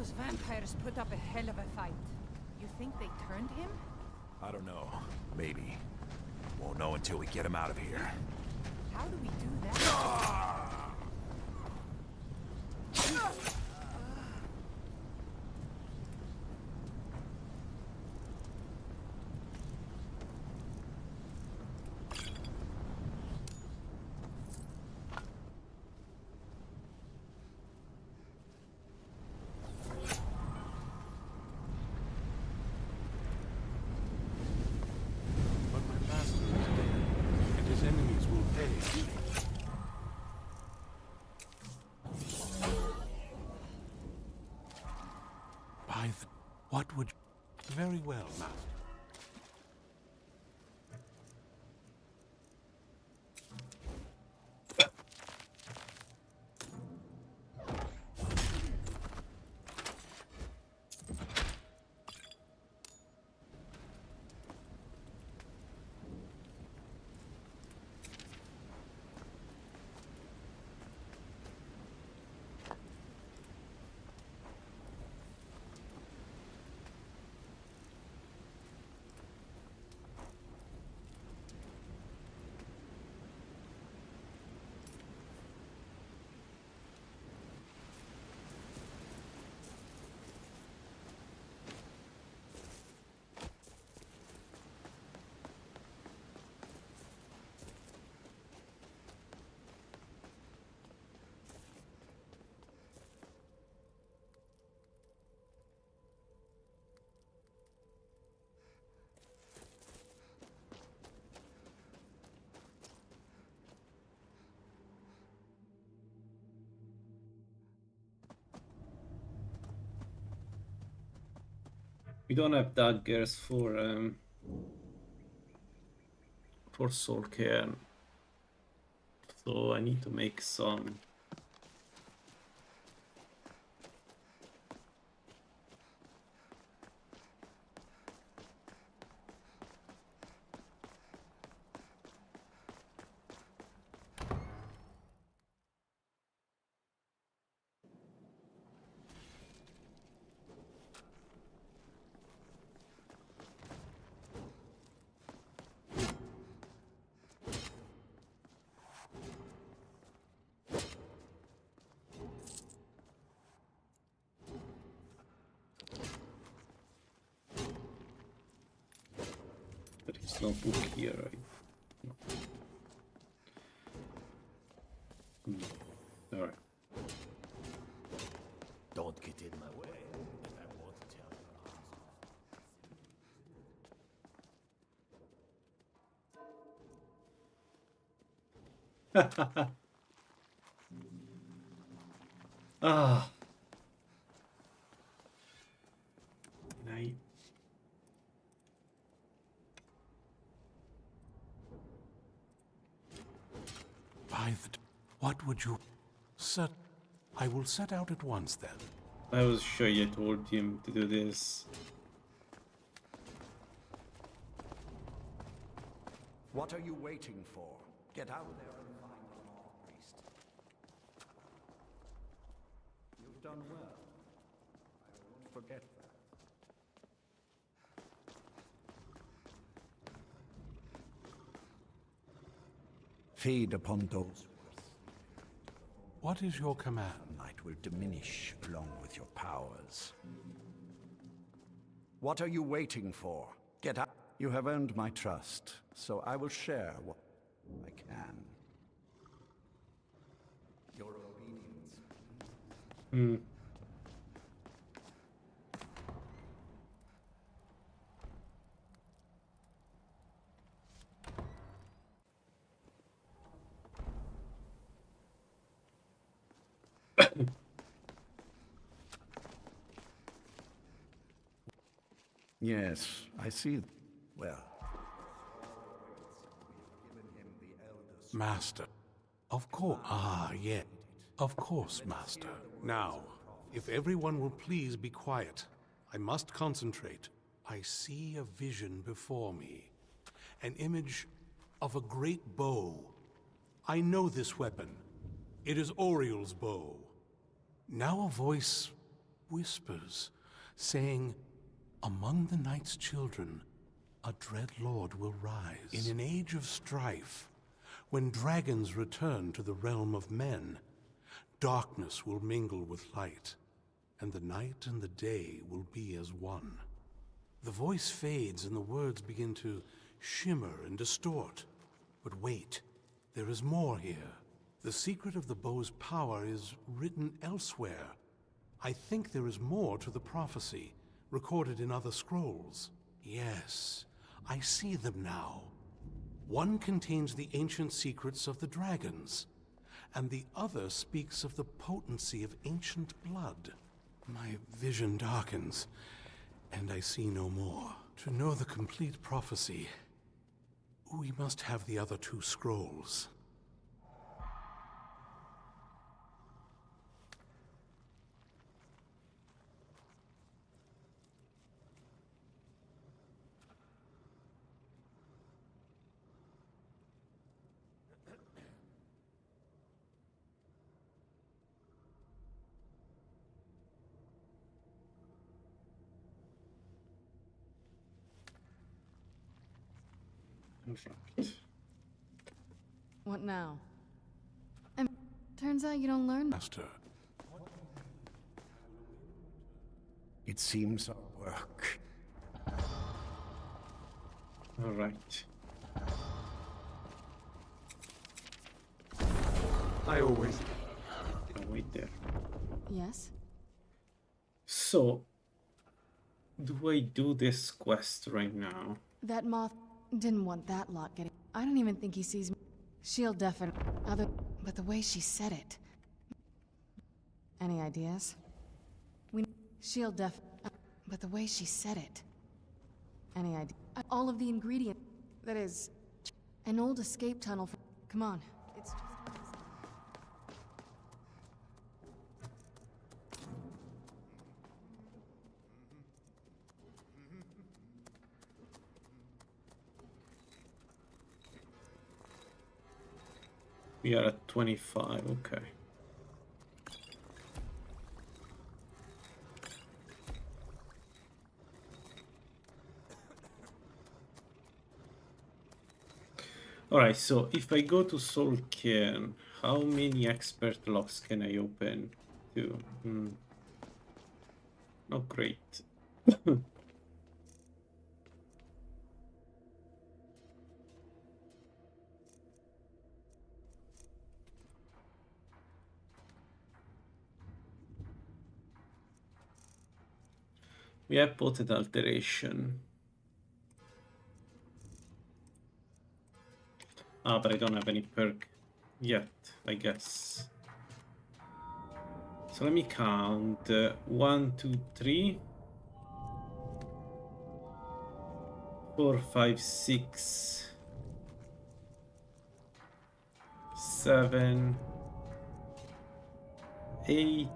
Those vampires put up a hell of a fight. You think they turned him? I don't know. Maybe. Won't know until we get him out of here. How do we do that? But my master is dead, and his enemies will pay. By the... What would... Very well, master. We don't have daggers for soul cairn, so I need to make some. But it's no book here, right? No. Alright. Don't get in my way, and I won't tell you. Ah. Night. By the... What would you... Set... I will set out at once, then. I was sure you told him to do this. What are you waiting for? Get out there and find the Law Priest. You've done well. I won't forget that. Feed upon those. What is your command? Might will diminish along with your powers. What are you waiting for? Get out. You have earned my trust, so I will share what I can. Your obedience. Yes, I see. Well, Master. Of course. Ah, yeah. Of course, Master. Now, if everyone will please be quiet, I must concentrate. I see a vision before me. An image of a great bow. I know this weapon. It is Oriel's bow. Now a voice whispers, saying, "Among the night's children, a dread lord will rise. In an age of strife, when dragons return to the realm of men, darkness will mingle with light, and the night and the day will be as one." The voice fades and the words begin to shimmer and distort. But wait, there is more here. The secret of the bow's power is written elsewhere. I think there is more to the prophecy, recorded in other scrolls. Yes, I see them now. One contains the ancient secrets of the dragons, and the other speaks of the potency of ancient blood. My vision darkens, and I see no more. To know the complete prophecy, we must have the other two scrolls. What now? Turns out you don't learn. Master. It seems our work. All right. I always... I'll wait there. Yes? So, do I do this quest right now? That moth didn't want that lot getting... I don't even think he sees me. She'll definitely... But the way she said it... Any ideas? She'll But the way she said it... Any idea? All of the ingredients... That is... An old escape tunnel from... Come on. It's just... We are at 25, okay. Alright, so if I go to Soul Cairn, how many expert locks can I open to? Not great. We have potent alteration. Ah, but I don't have any perk yet, I guess. So let me count. 1, 2, 3, 4, 5, 6, 7, 8.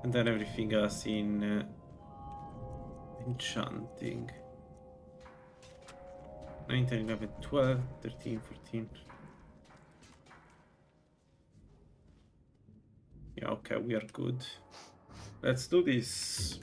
And then everything else in enchanting. 9, 10, 11, 12, 13, 14. Yeah, okay, we are good. Let's do this.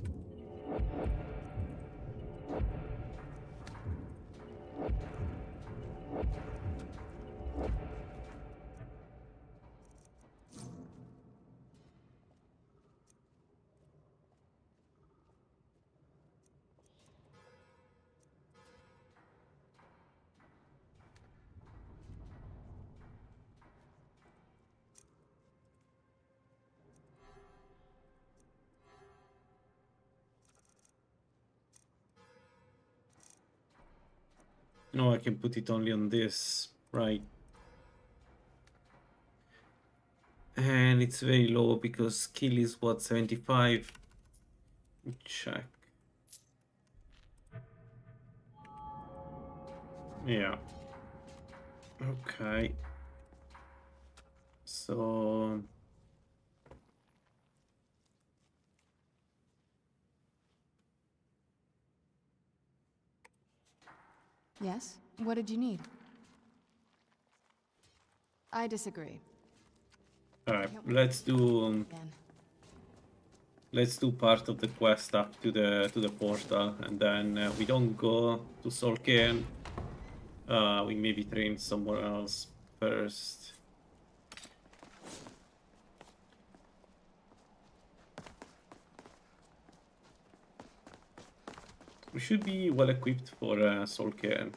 No, I can put it only on this, right? And it's very low because skill is what, 75? Check. Yeah. Okay. So... Yes? What did you need? I disagree. Alright, let's do part of the quest up to the portal, and then we don't go to Solcairn. We maybe train somewhere else first. We should be well equipped for Solcairn.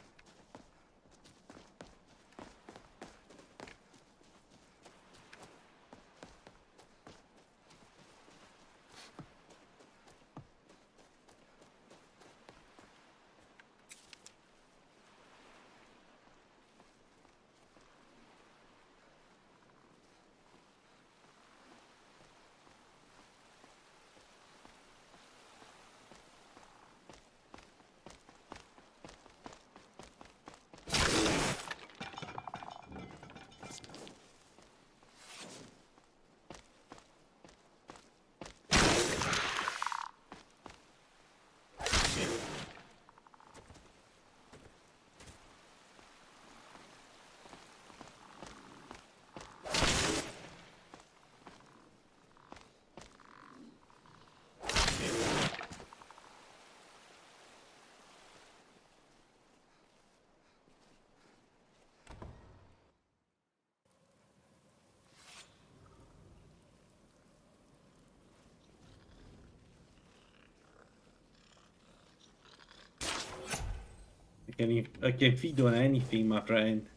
I can feed on anything, my friend.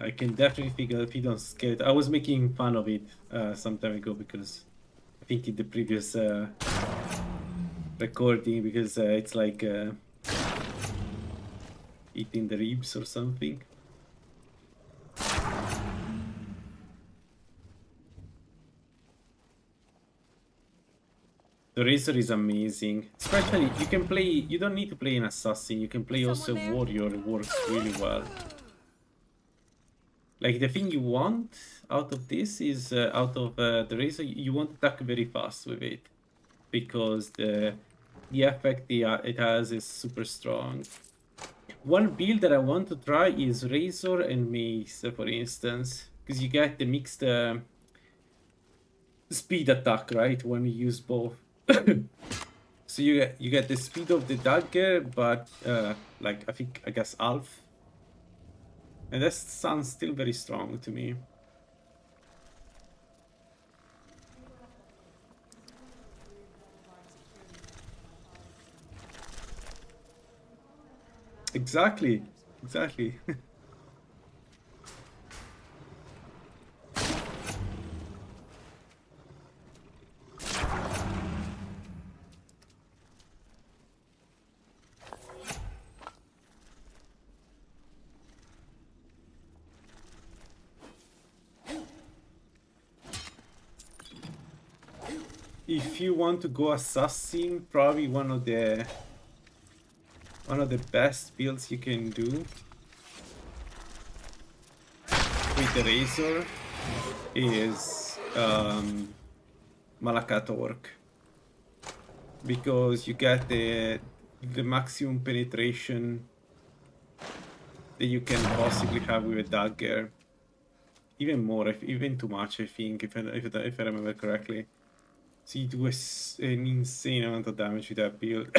I can definitely feed on skeleton. I was making fun of it some time ago because I think in the previous recording, because it's like eating the ribs or something. The Razor is amazing. Especially, you can play, you don't need to play an assassin, you can play also warrior, it works really well. Like, the thing you want out of this is, out of the Razor, you want to attack very fast with it. Because the effect it has is super strong. One build that I want to try is Razor and Mace, for instance. Because you get the mixed speed attack, right? When you use both. So you get the speed of the dagger, but like I guess half, and that sounds still very strong to me. Exactly. If you want to go assassin, probably one of the best builds you can do with the Razor is Malakat Orc, because you get the maximum penetration that you can possibly have with a dagger. Even more, even too much, I think, if I remember correctly. So you do an insane amount of damage with that build.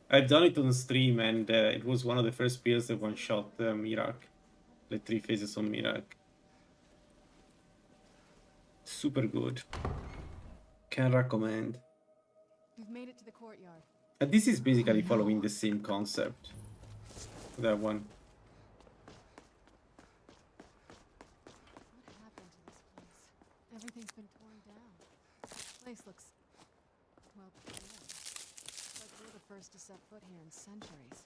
I've done it on stream, and it was one of the first builds that one-shot Mirak. The 3 phases on Mirak. Super good. Can recommend. We've made it to the courtyard. And this is basically following the same concept. That one. What happened to this place? Everything's been torn down. This place looks, well, dead. Like we're the first to set foot here in centuries.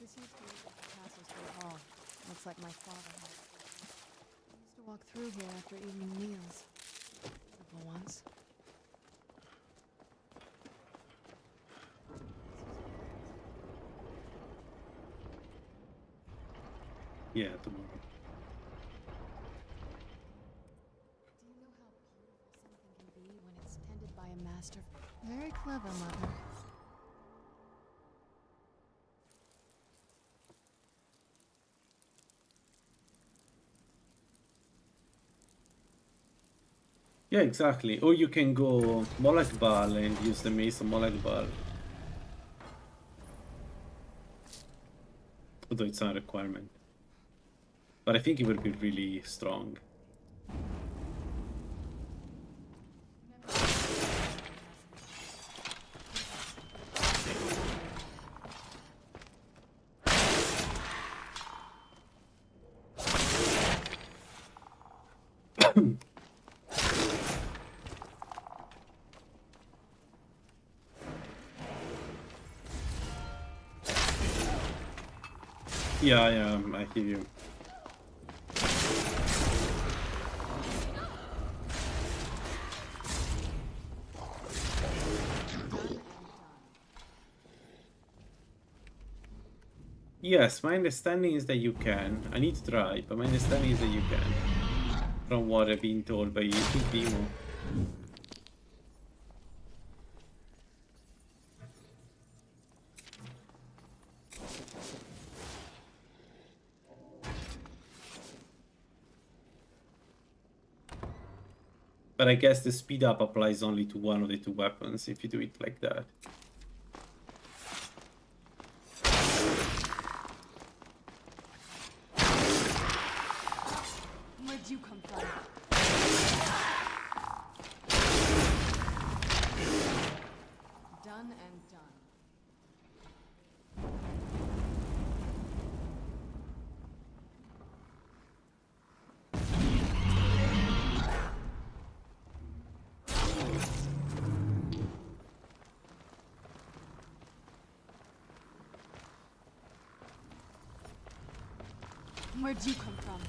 This used to be the castle's great hall. Looks like my father had it. I used to walk through here after evening meals. Simple ones. Yeah, tomorrow. Do you know how beautiful something can be when it's tended by a master? Very clever, Mother. Yeah, exactly. Or you can go Molekbal and use the mace of Molekbal. Although it's not a requirement. But I think it would be really strong. Yeah, I hear you. Yes, my understanding is that you can. I need to try, but my understanding is that you can. From what I've been told by Timo. But I guess the speed up applies only to one of the two weapons if you do it like that. Where'd you come from? Done and done. Where'd you come from?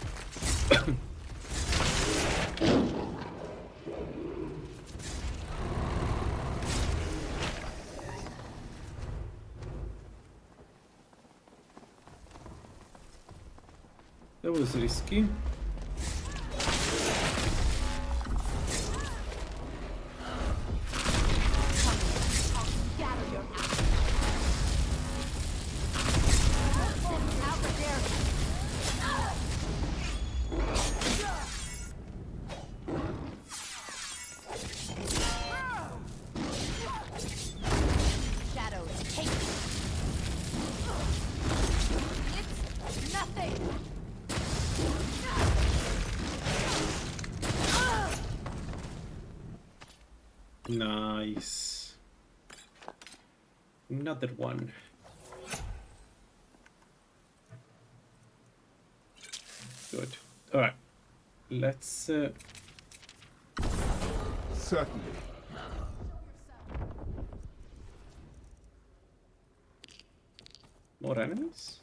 That was risky. Nice. Another one. Good. All right. Let's. Certainly. More enemies?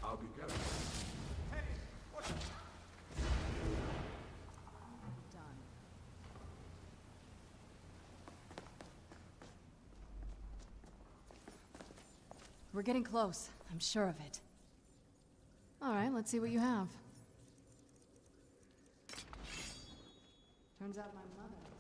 I'll be careful. We're getting close. I'm sure of it. All right, let's see what you have. Turns out my mother is...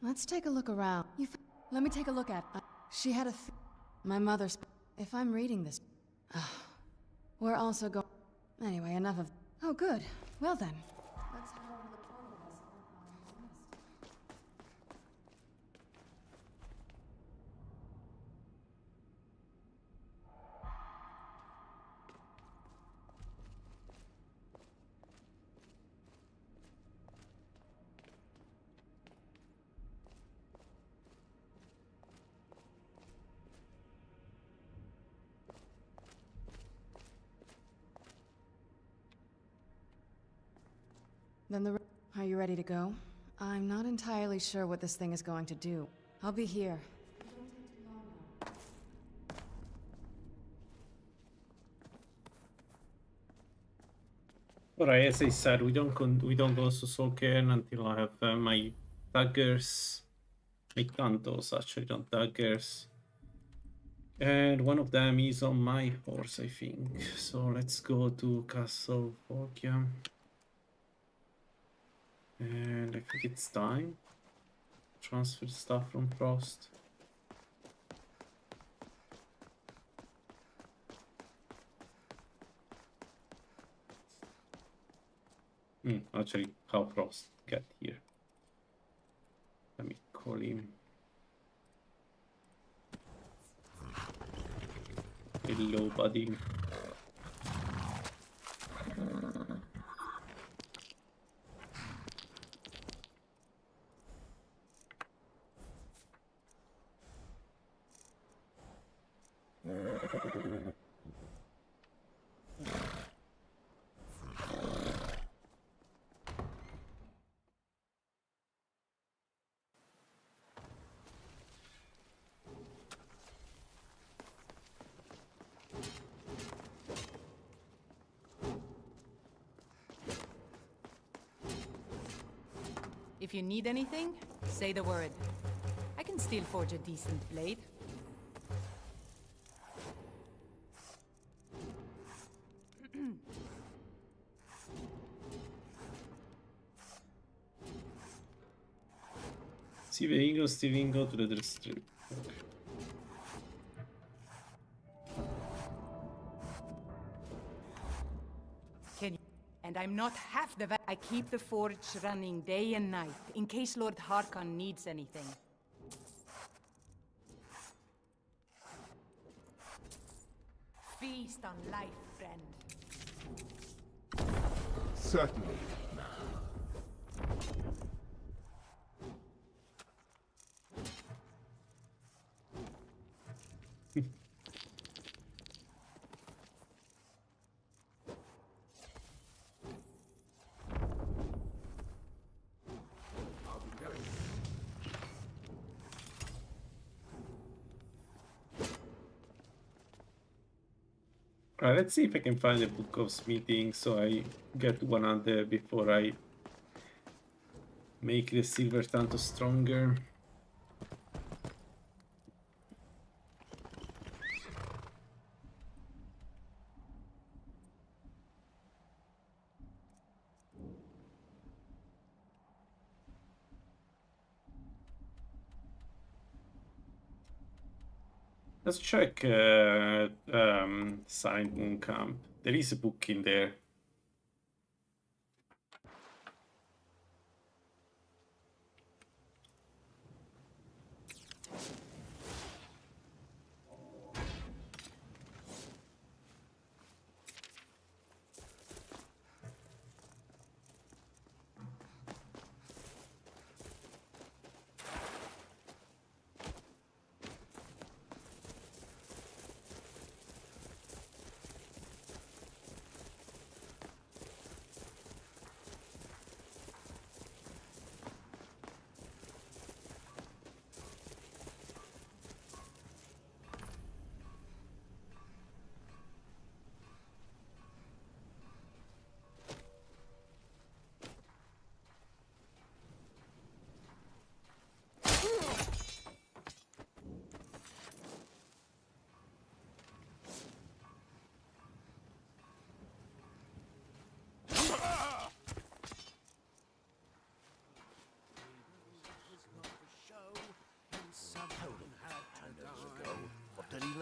Let's take a look around. Let me take a look at. She had a. My mother's. If I'm reading this, we're also going. Anyway, enough of. Oh, good. Well then, let's head over to the portal this archive missed. Then are you ready to go? I'm not entirely sure what this thing is going to do. I'll be here. Alright, as I said, we don't go to Solken until I have my daggers, my tantos actually, not daggers. And one of them is on my horse, I think. So let's go to Castle Forkia. And I think it's time. Transfer stuff from Frost. Actually, how Frost get here? Let me call him. Hello, buddy. If you need anything, say the word. I can still forge a decent blade. Stivingo to the district. Okay. And I'm not half the I keep the forge running day and night, in case Lord Harkon needs anything. Feast on life, friend. Certainly. Alright, let's see if I can find a book of smithing so I get 100 before I make the silver tanto stronger. Let's check Silent Moon Camp. There is a book in there.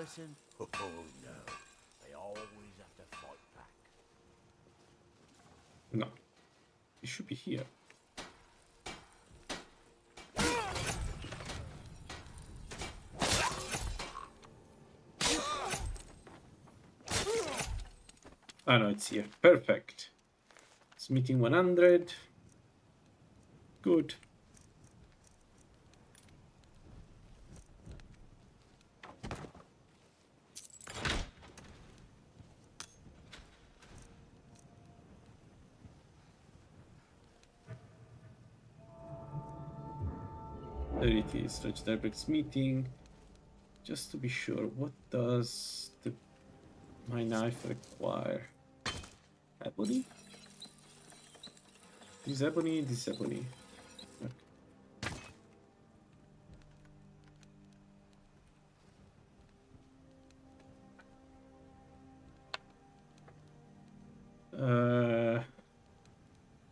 person? Oh, no. They always have to fight back. No. It should be here. Oh no, it's here. Perfect. It's meeting 100. Good. There it is. Legendary meeting. Just to be sure, what does my knife require? Ebony? This ebony, this ebony.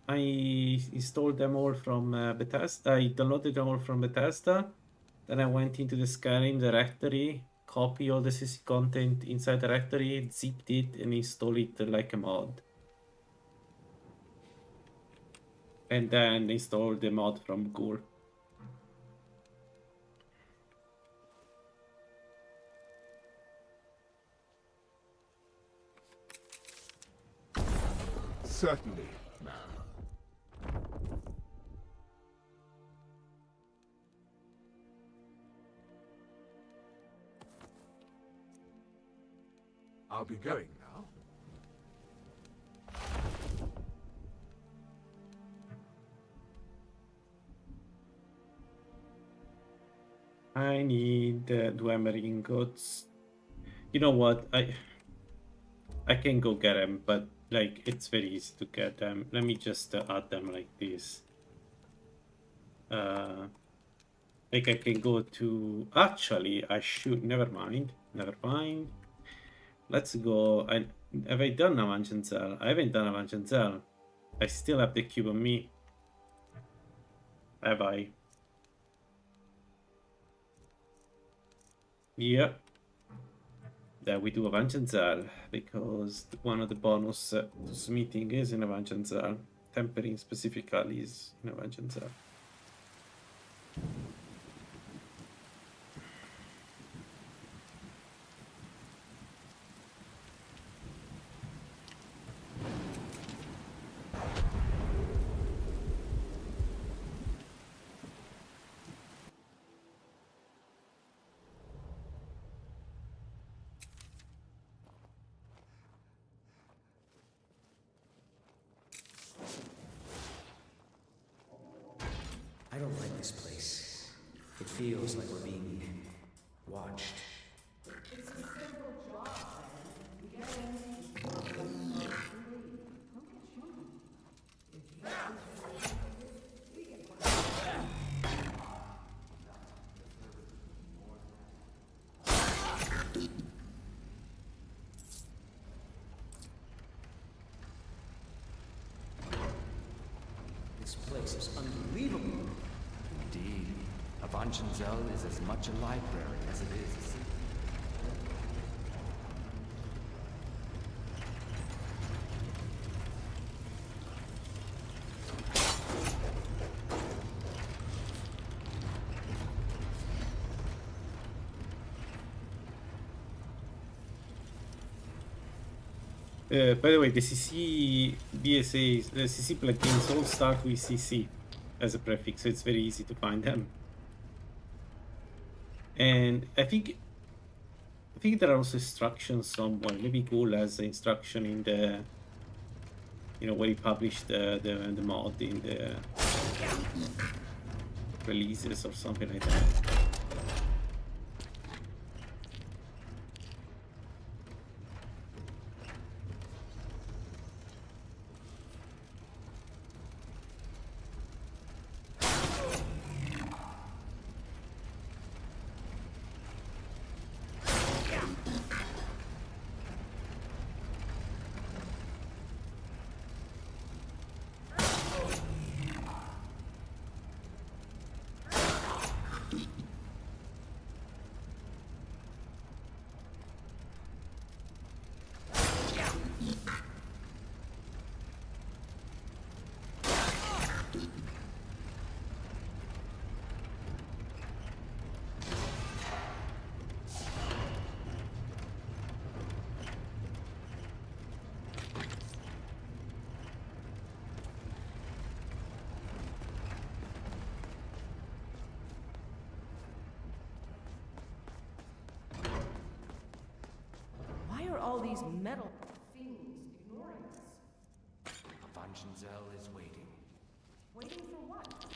I installed them all from Bethesda. I downloaded them all from Bethesda. Then I went into the Skyrim directory, copy all the CC content inside the directory, zipped it, and install it like a mod. And then install the mod from Google. Certainly, ma'am. I'll be going now. I need Dwemer ingots. You know what? I can go get them, but like it's very easy to get them. Let me just add them like this. Like I can go to. Actually, I should. Never mind. Never mind. Let's go. Have I done Avangenzel? I haven't done Avangenzel. I still have the cube on me. Have I? Yep. That we do Avangenzel because one of the bonus to smithing is in Avangenzel. Tempering specifically is in Avangenzel. I don't like this place. It feels like we're being watched. It's a simple job, This place is unbelievable. Indeed. Avangenzel is as much a library as it is a city. By the way, the CC BSA, the CC plugins all start with CC as a prefix, so it's very easy to find them. And I think there are also instructions somewhere. Maybe Google has the instruction in the, you know, where he published the mod in the releases or something like that. all these metal fiends ignoring us? Evangenzel is waiting. Waiting for what?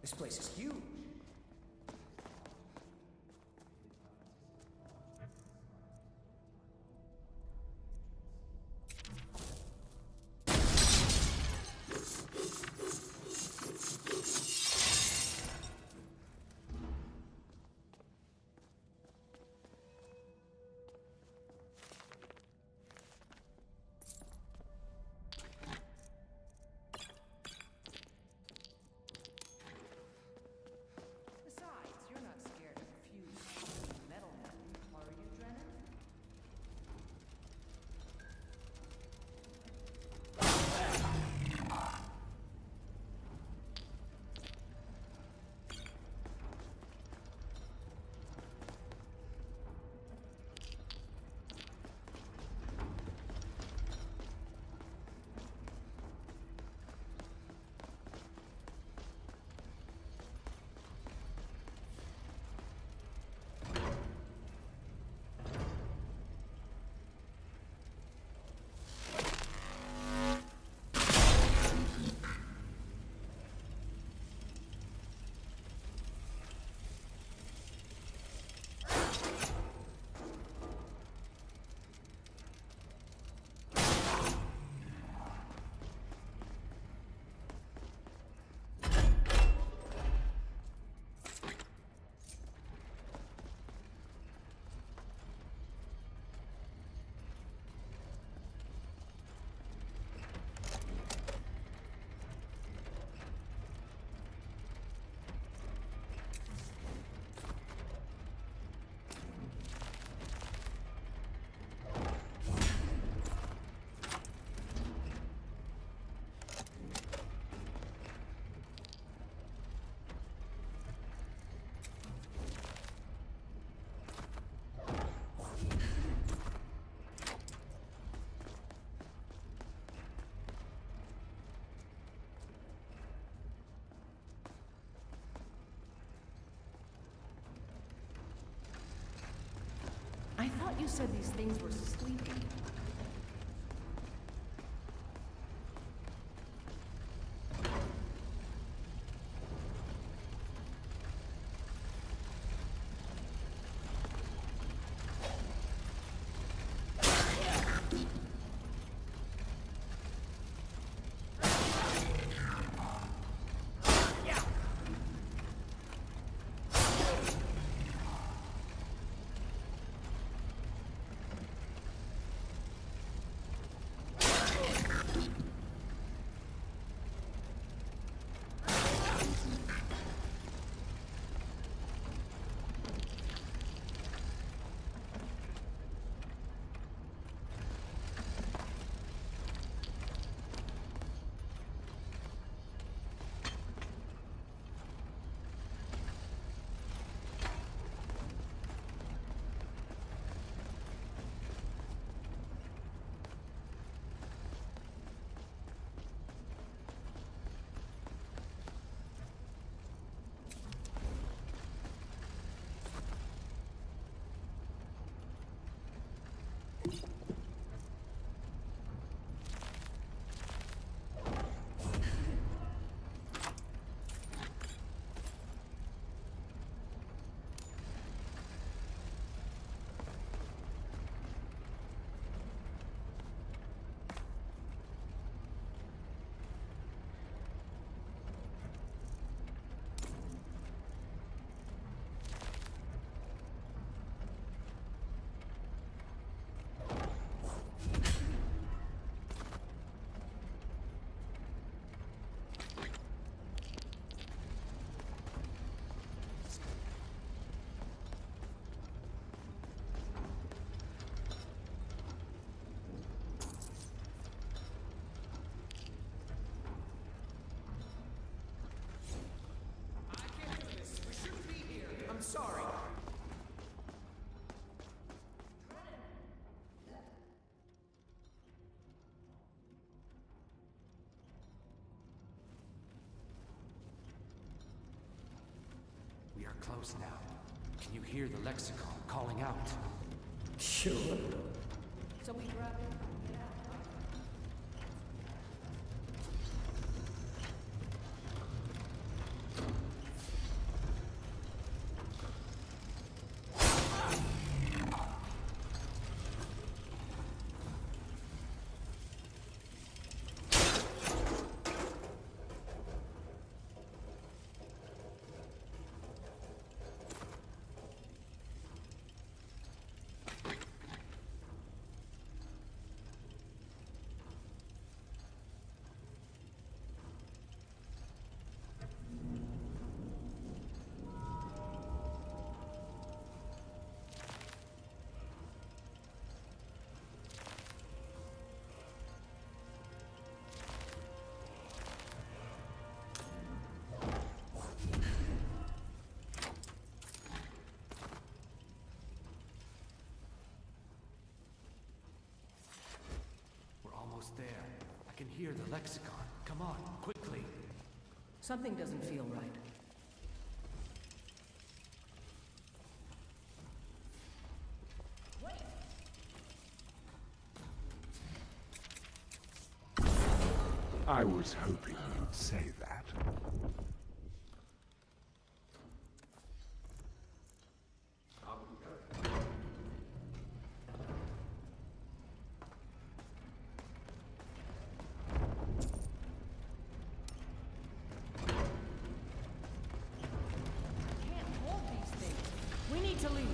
This place is huge. I thought you said these things were sleeping. close now. Can you hear the lexicon calling out? Sure. So we grab it. Almost there. I can hear the lexicon. Come on, quickly. Something doesn't feel right. I was hoping you'd say that. We need to leave.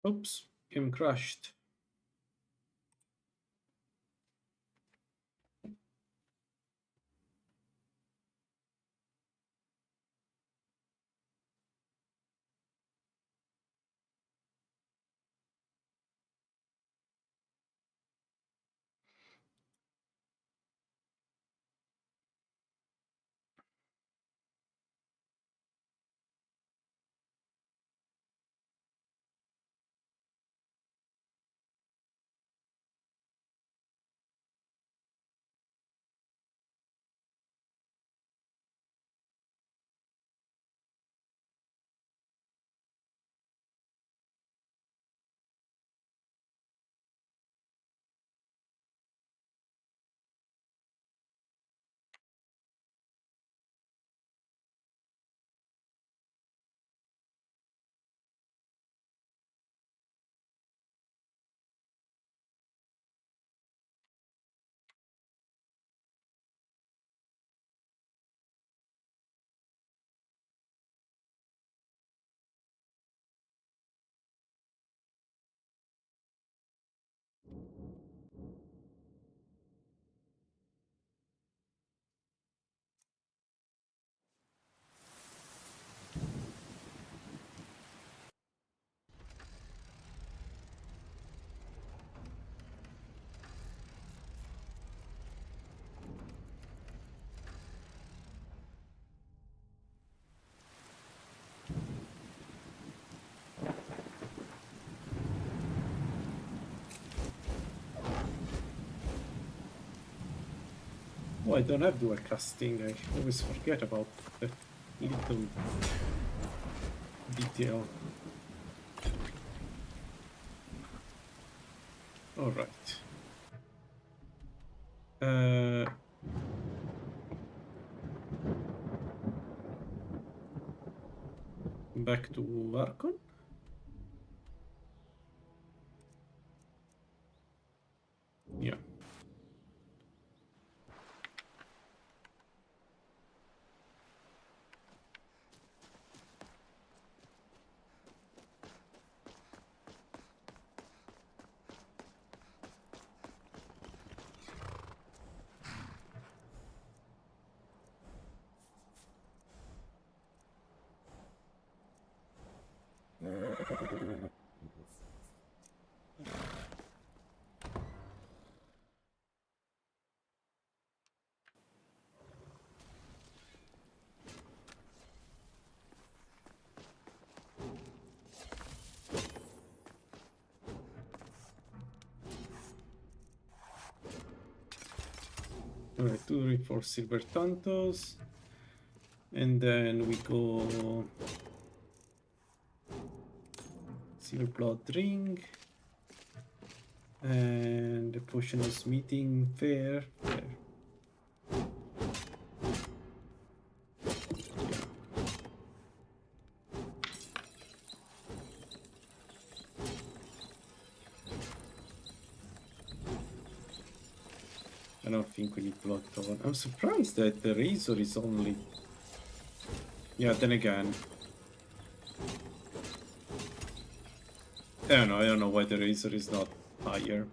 Oops, game crashed. Oh, I don't have dual casting. I always forget about that little detail. All right. Back to Archon. Yeah. Alright, 2 reinforced silver tantos. And then we go silver blood ring. And the potion of smithing fair. I don't think we need bloodthorn. I'm surprised that the razor is only... Yeah, then again. I don't know why the razor is not higher.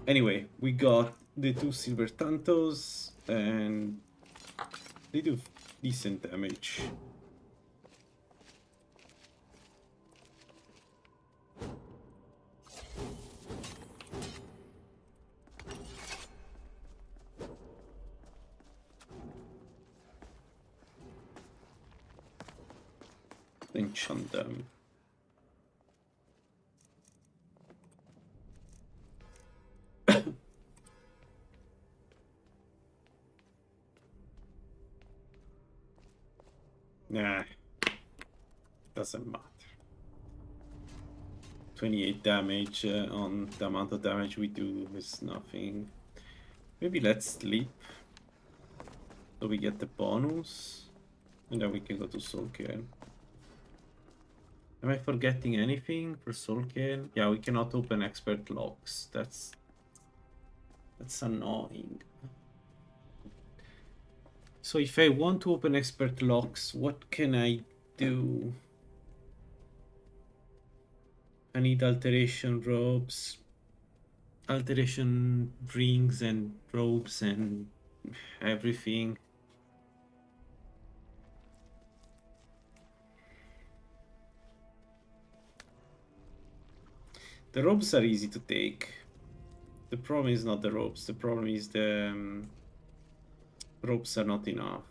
Anyway, we got the 2 silver tantos and they do decent damage. Enchant them. Nah, doesn't matter. 28 damage on the amount of damage we do is nothing. Maybe let's sleep so we get the bonus and then we can go to Soul Care. Am I forgetting anything for Soul Care? Yeah, we cannot open expert locks. That's annoying. So if I want to open expert locks, what can I do? I need alteration robes, alteration rings and robes and everything. The robes are easy to take. The problem is not the robes. The problem is the robes are not enough.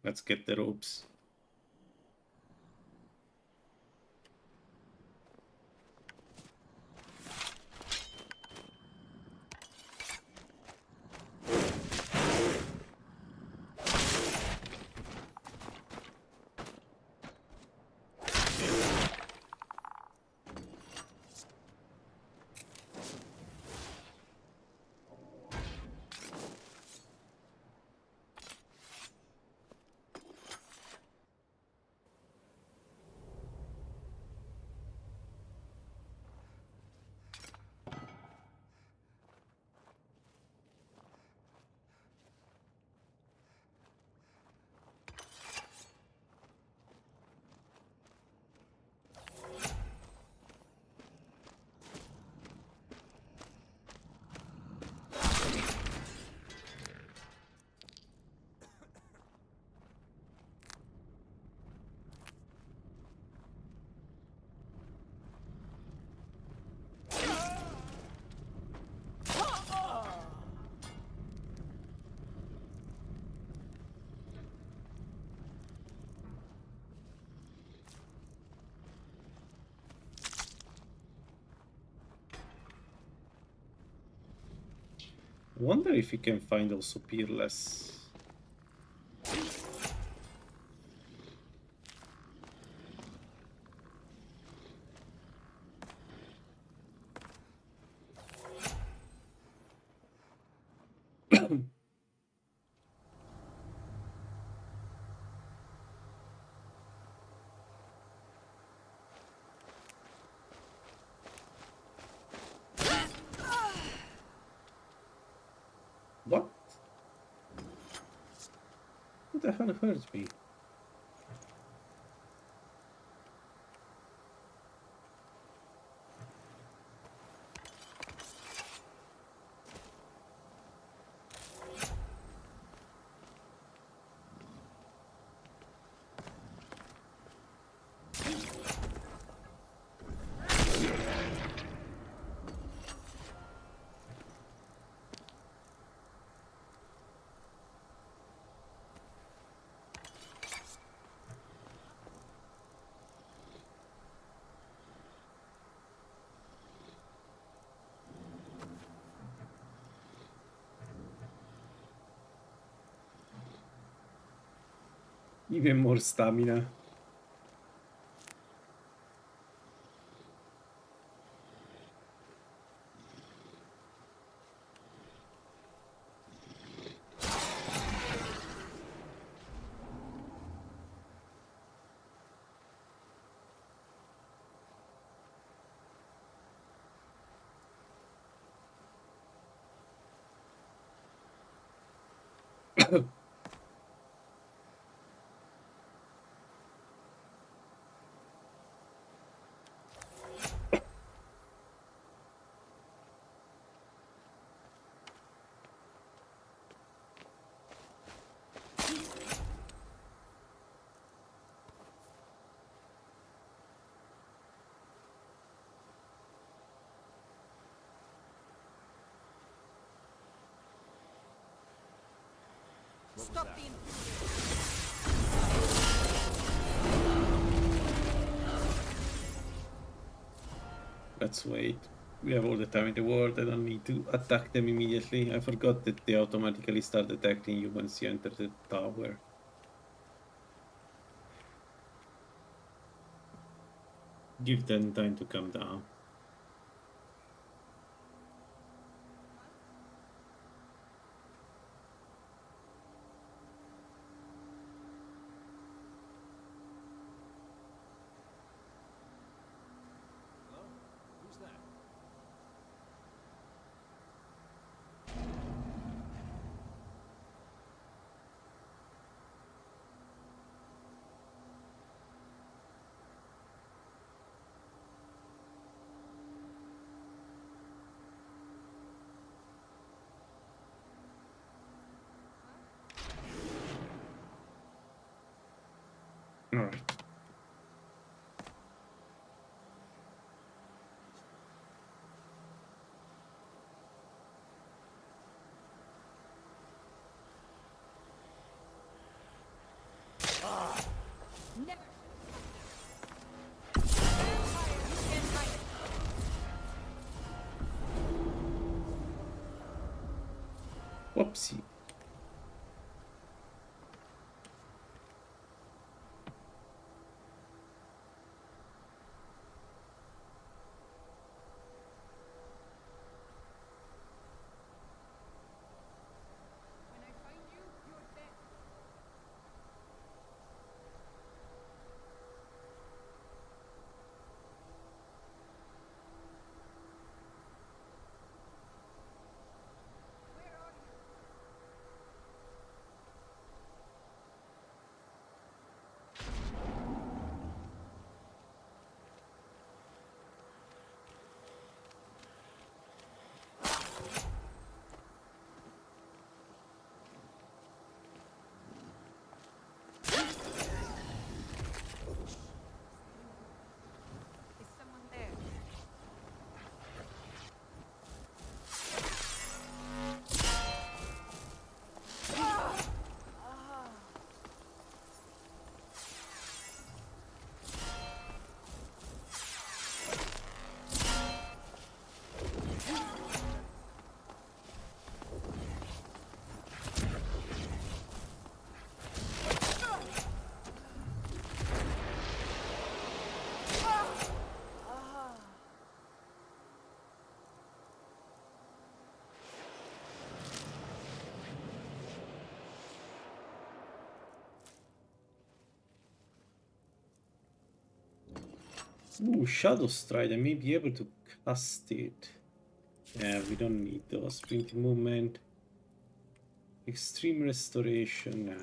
Let's get the ropes. I wonder if you can find also peerless. What? Who the hell hurt me? Even more stamina. Stop the Let's wait. We have all the time in the world. I don't need to attack them immediately. I forgot that they automatically start attacking you once you enter the tower. Give them time to come down. Who's that? All right. Never. Whoopsie. Ooh, Shadow Stride. I may be able to cast it. Yeah, we don't need those. Sprinting movement. Extreme restoration.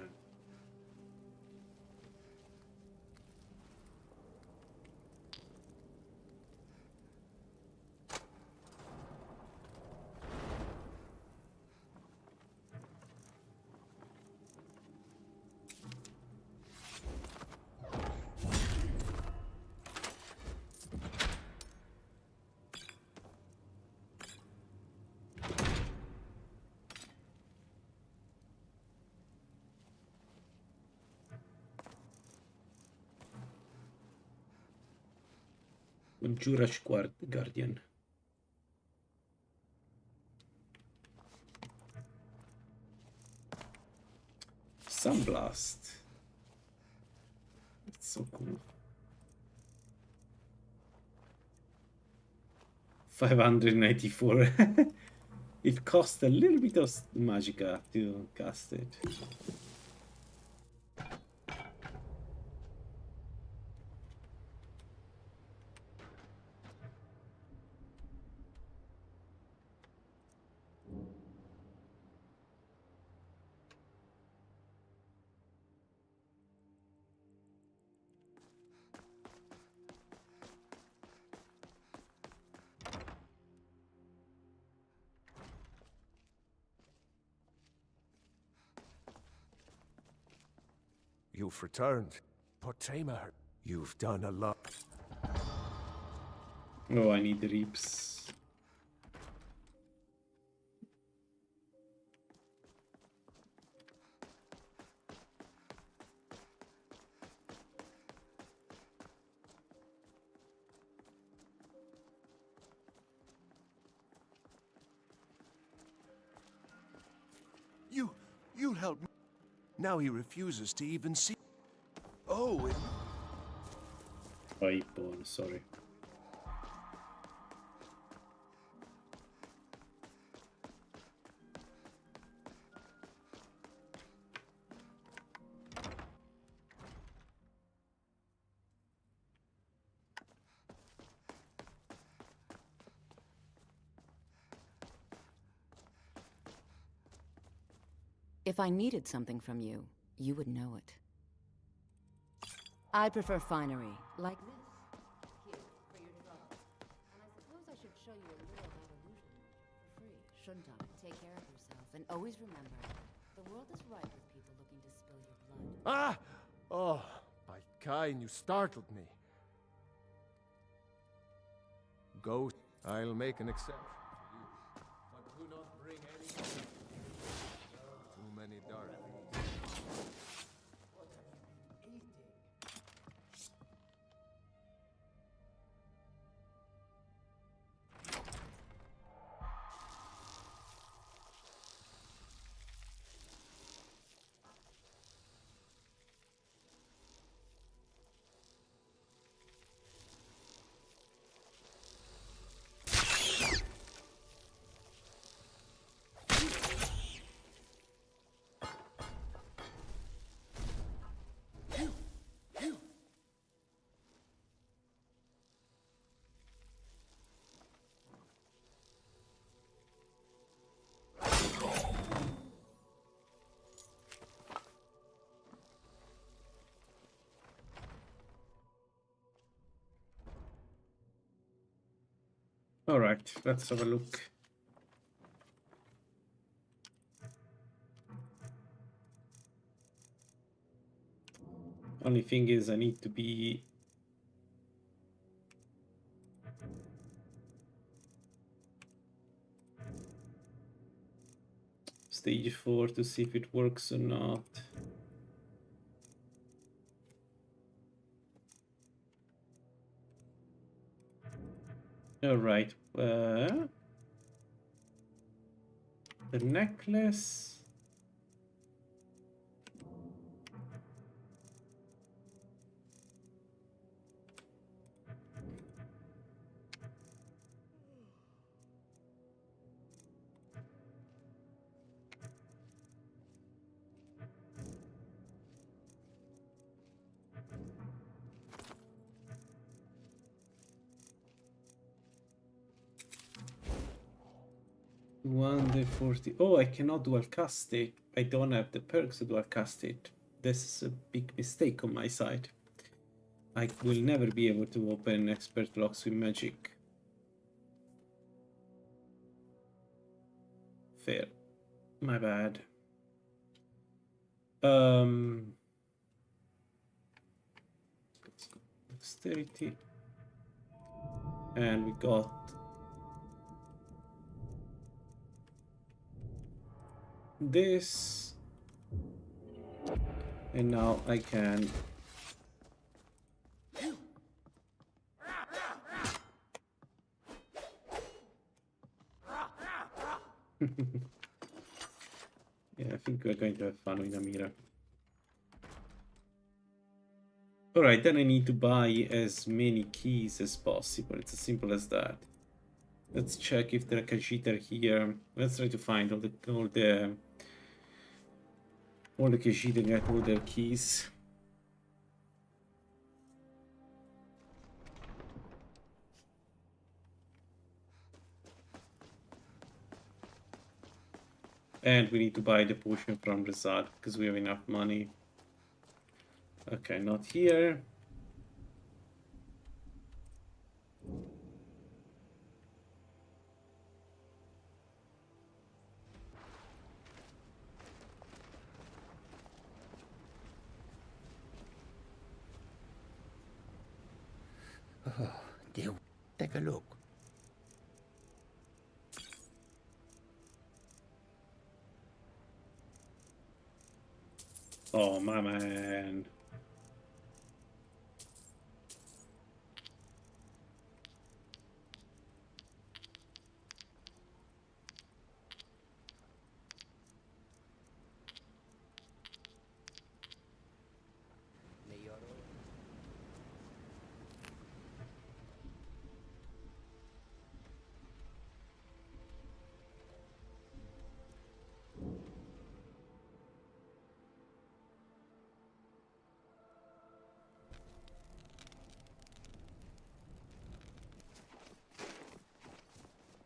Jurash Guardian. Sunblast. That's so cool. 594. It costs a little bit of magicka to cast it. You've returned. Potema, you've done a lot. Oh, I need the reaps. You'll help me. Now he refuses to even see. Oh, and... IPhone, sorry. If I needed something from you, you would know it. I prefer finery, like this. Here, for your trouble. And I suppose I should show you a little of that illusion for free, shouldn't I? Take care of yourself, and always remember, the world is ripe with people looking to spill your blood. Ah! Oh, by Kain, you startled me. Go, I'll make an exception for you. But do not bring any... Too many dark things. What have you been eating? All right, let's have a look. Only thing is, I need to be stage 4 to see if it works or not. All right, the necklace. 240. Oh, I cannot dual cast it. I don't have the perks to dual cast it. This is a big mistake on my side. I will never be able to open expert locks with magic. Fair. My bad. Dexterity. And we got this. And now I can yeah, I think we're going to have fun with Namira. Alright, then I need to buy as many keys as possible. It's as simple as that. Let's check if there are Khajiit are here. Let's try to find all the Khajiit and get all their keys. And we need to buy the potion from Rizad because we have enough money. Okay, not here. Oh, dear. Take a look. Oh, my man.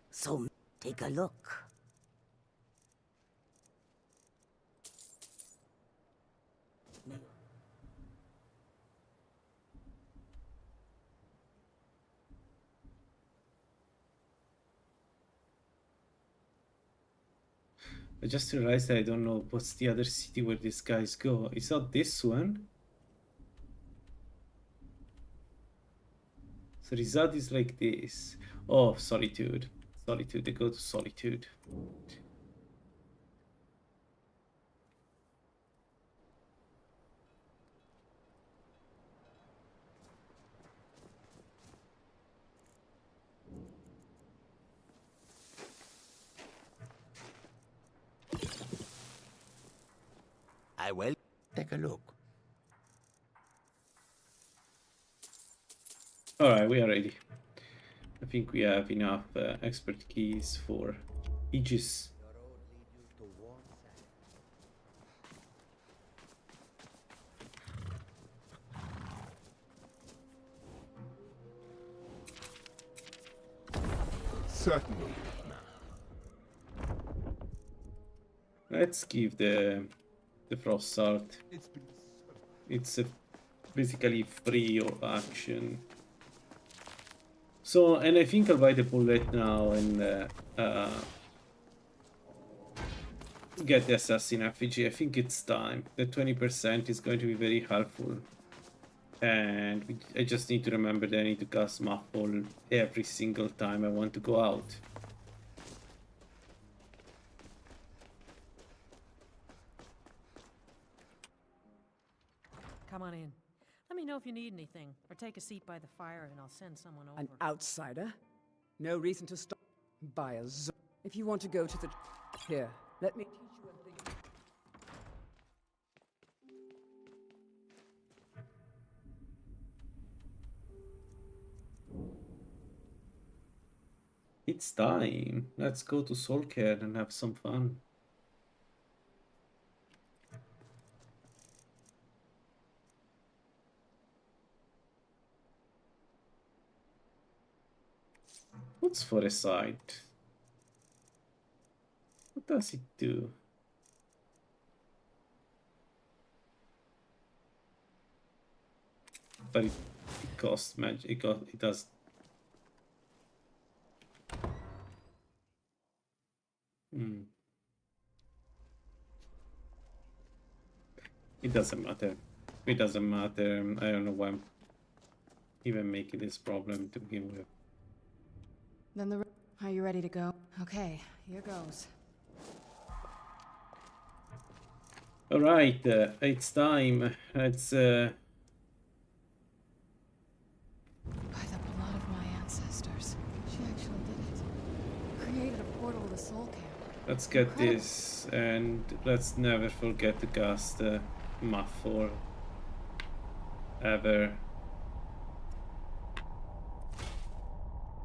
So, take a look. I just realized that I don't know what's the other city where these guys go. Is that this one? So Rizad is like this. Oh, Solitude. Solitude, they go to Solitude. I will take a look. Alright, we are ready. I think we have enough expert keys for Aegis. Certainly. Let's give the Frost Salt. It's a basically free action. So, and I think I'll buy the bullet now and get the assassin effigy. I think it's time. The 20% is going to be very helpful. And I just need to remember that I need to cast Muffle every single time I want to go out. Come on in. Let me know if you need anything, or take a seat by the fire and I'll send someone over. An outsider? No reason to stop by a zo. If you want to go to the... Here, let me teach you a thing. It's time. Let's go to Soulcare and have some fun. What's for a site? What does it do? But it costs magic. It does. It doesn't matter. It doesn't matter. I don't know why I'm even making this problem to begin with. Then are you ready to go? Okay, here goes. All right, it's time. It's By the blood of my ancestors, she actually did it. Created a portal to the soul camp. Let's get this, and let's never forget to cast Muffle ever.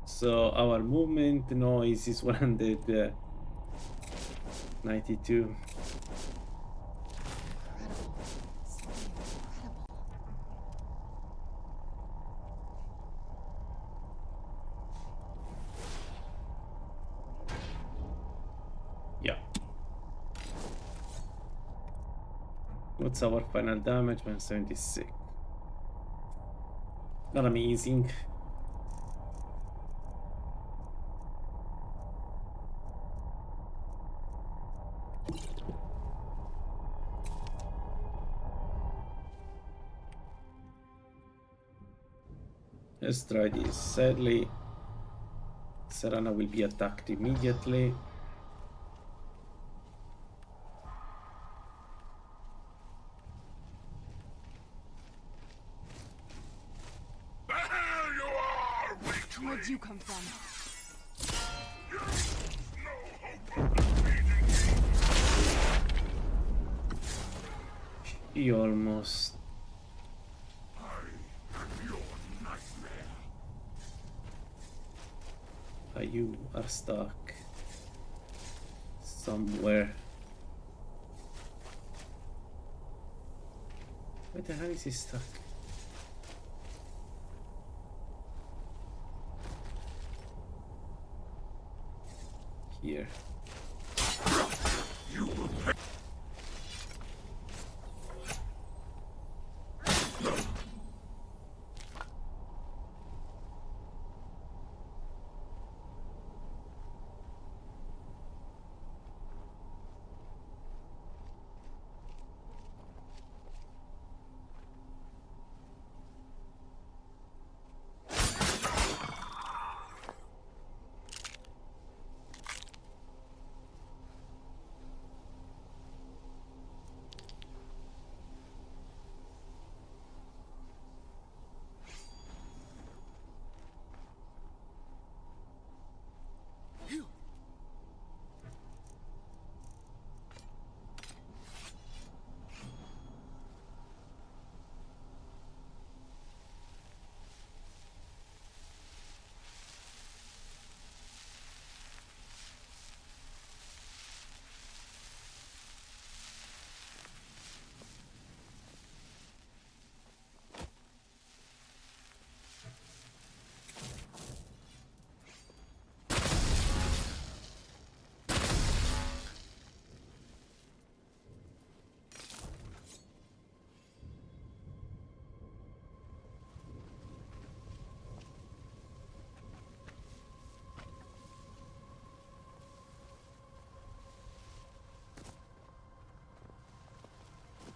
So our movement noise is 192. Yeah. What's our final damage? 176. Not amazing. Let's try this. Sadly, Serana will be attacked immediately. Where'd you come from? He almost. You are stuck somewhere. Where the hell is he stuck? Here.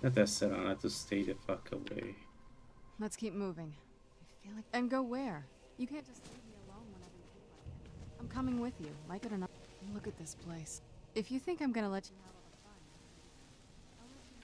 That's Serana to stay the fuck away. Let's keep moving. I feel like. And go where? You can't just leave me alone whenever you feel like it. I'm coming with you, like it or not. Look at this place. If you think I'm gonna let you have all the fun, I'll let you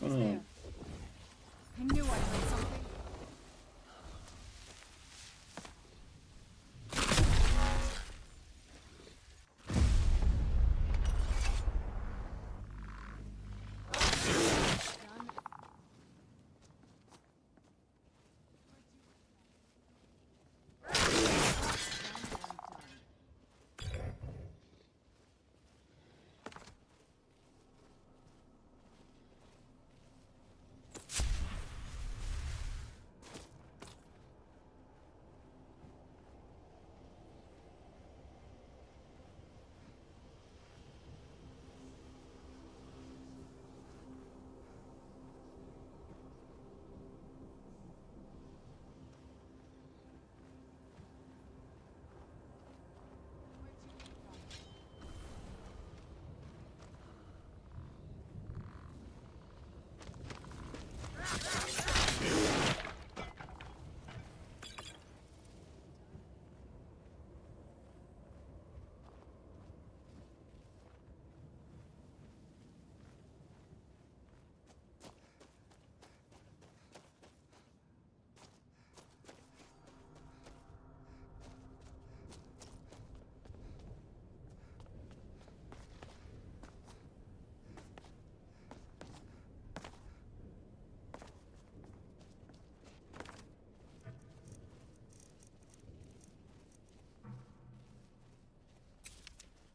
He's there. I knew I heard something.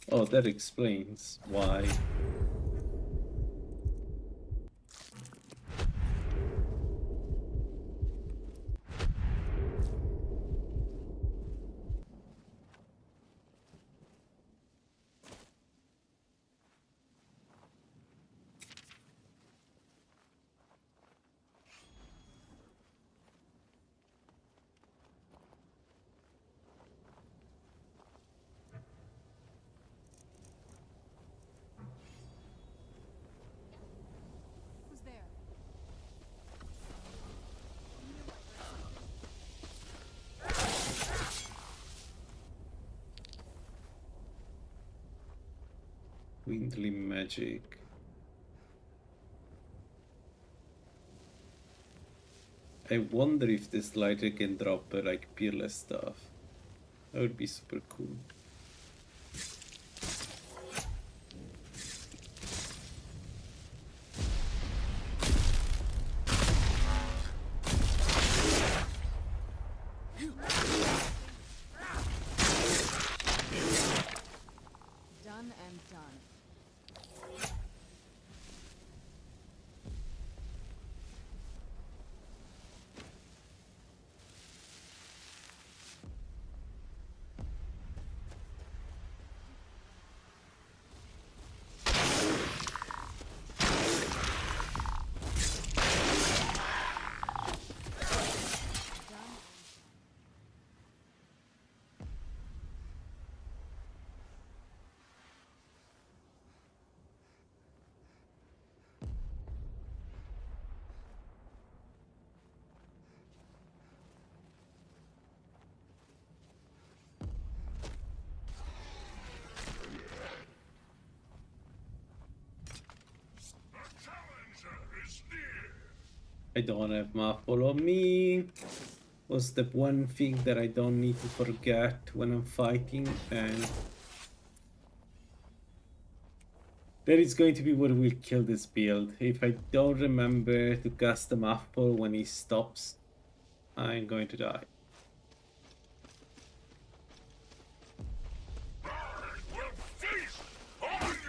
Oh, that explains why. Who's there? Windly magic. I wonder if this lighter can drop like peerless stuff. That would be super cool. Done and done. I don't have map follow me. What's the one thing that I don't need to forget when I'm fighting? And that is going to be what will kill this build. If I don't remember to cast the map ball when he stops, I'm going to die.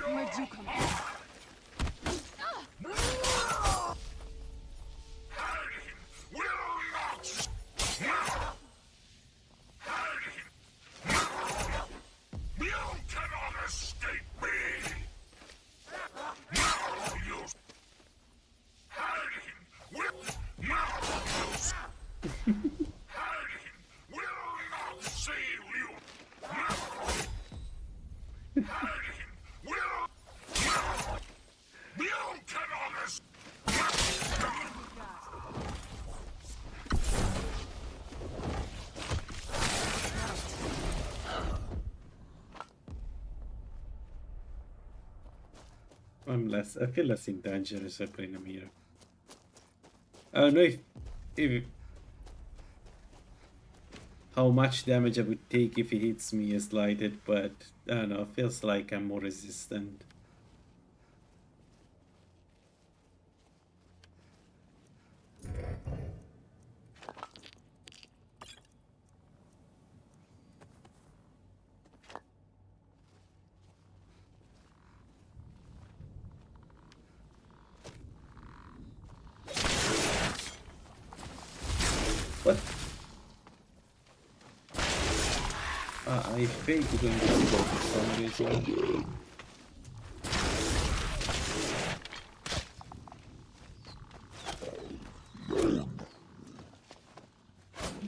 Where'd you come from? I feel less in danger as I play Namira. I don't know if how much damage I would take if he hits me is lighted, but I don't know, it feels like I'm more resistant. What? I failed to go into the boat for some reason.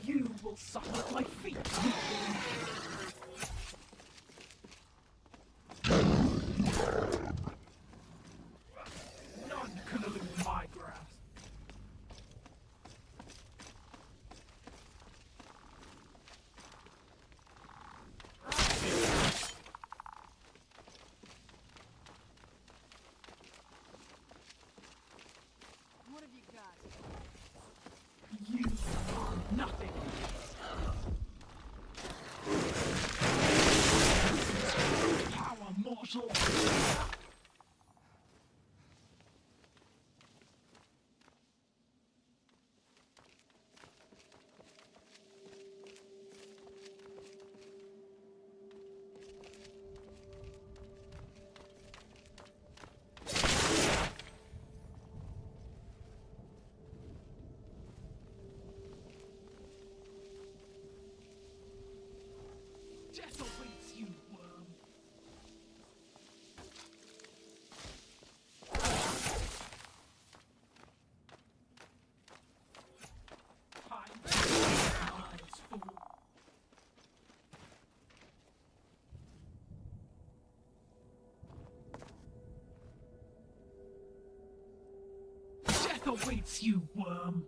You will suffer at my feet. None can elude my grasp. Death awaits you, worm.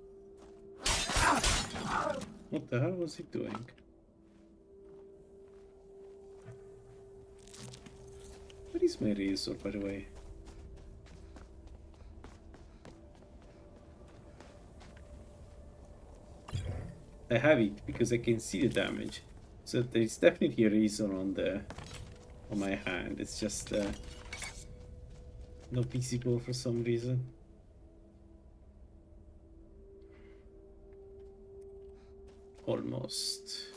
What the hell was he doing? Where is my razor, by the way? I have it because I can see the damage. So there's definitely a razor on my hand. It's just not visible for some reason. Almost.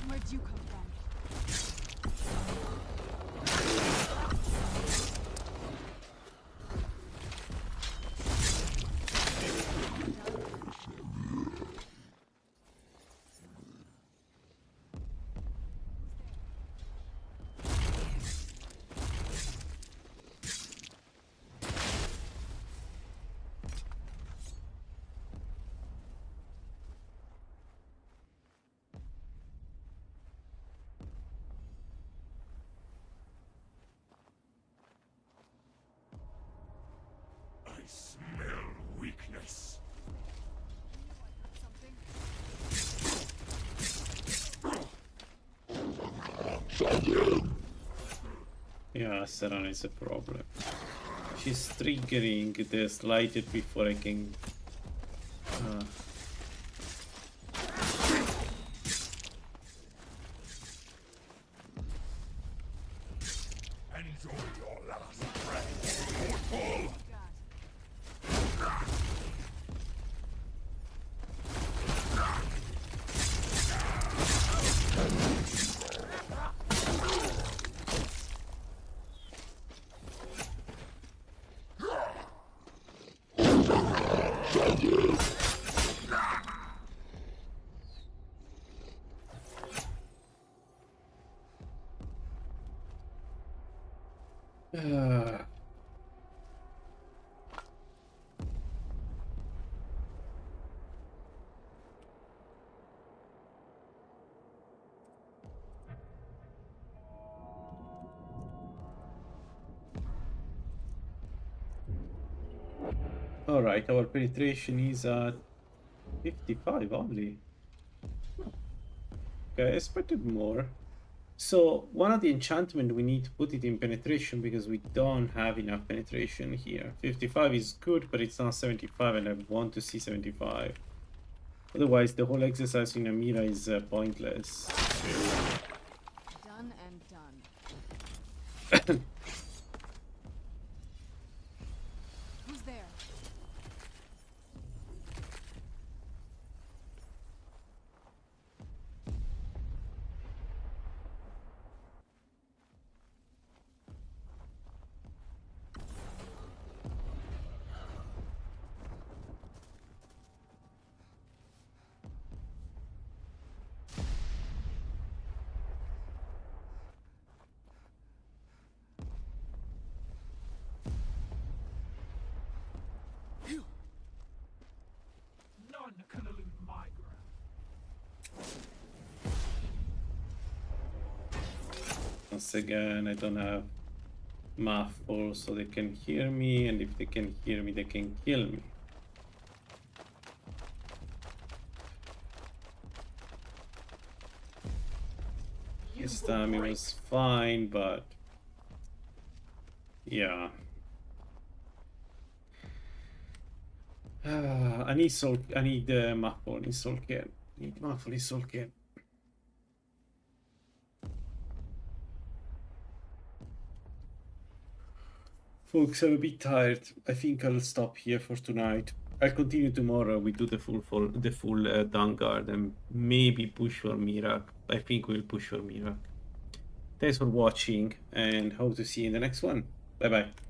Where'd you come from? Smell weakness. Yeah, Serana is a problem. She's triggering the slighted before I can... Enjoy your last breath. Alright, our penetration is at 55 only. Okay, I expected more. So, one of the enchantment we need to put it in penetration because we don't have enough penetration here. 55 is good, but it's not 75 and I want to see 75. Otherwise, the whole exercise in Namira is pointless. Done and done. Who's there? None can elude my grasp. Once again, I don't have muffle so they can hear me, and if they can hear me, they can kill me. This time it was fine, but yeah. I need soul. I need Maple in soul care. Need Maple in soul care. Folks, I'm a bit tired. I think I'll stop here for tonight. I'll continue tomorrow. We do the full Vanguard and maybe push for Mirak. I think we'll push for Mirak. Thanks for watching and hope to see you in the next one. Bye bye.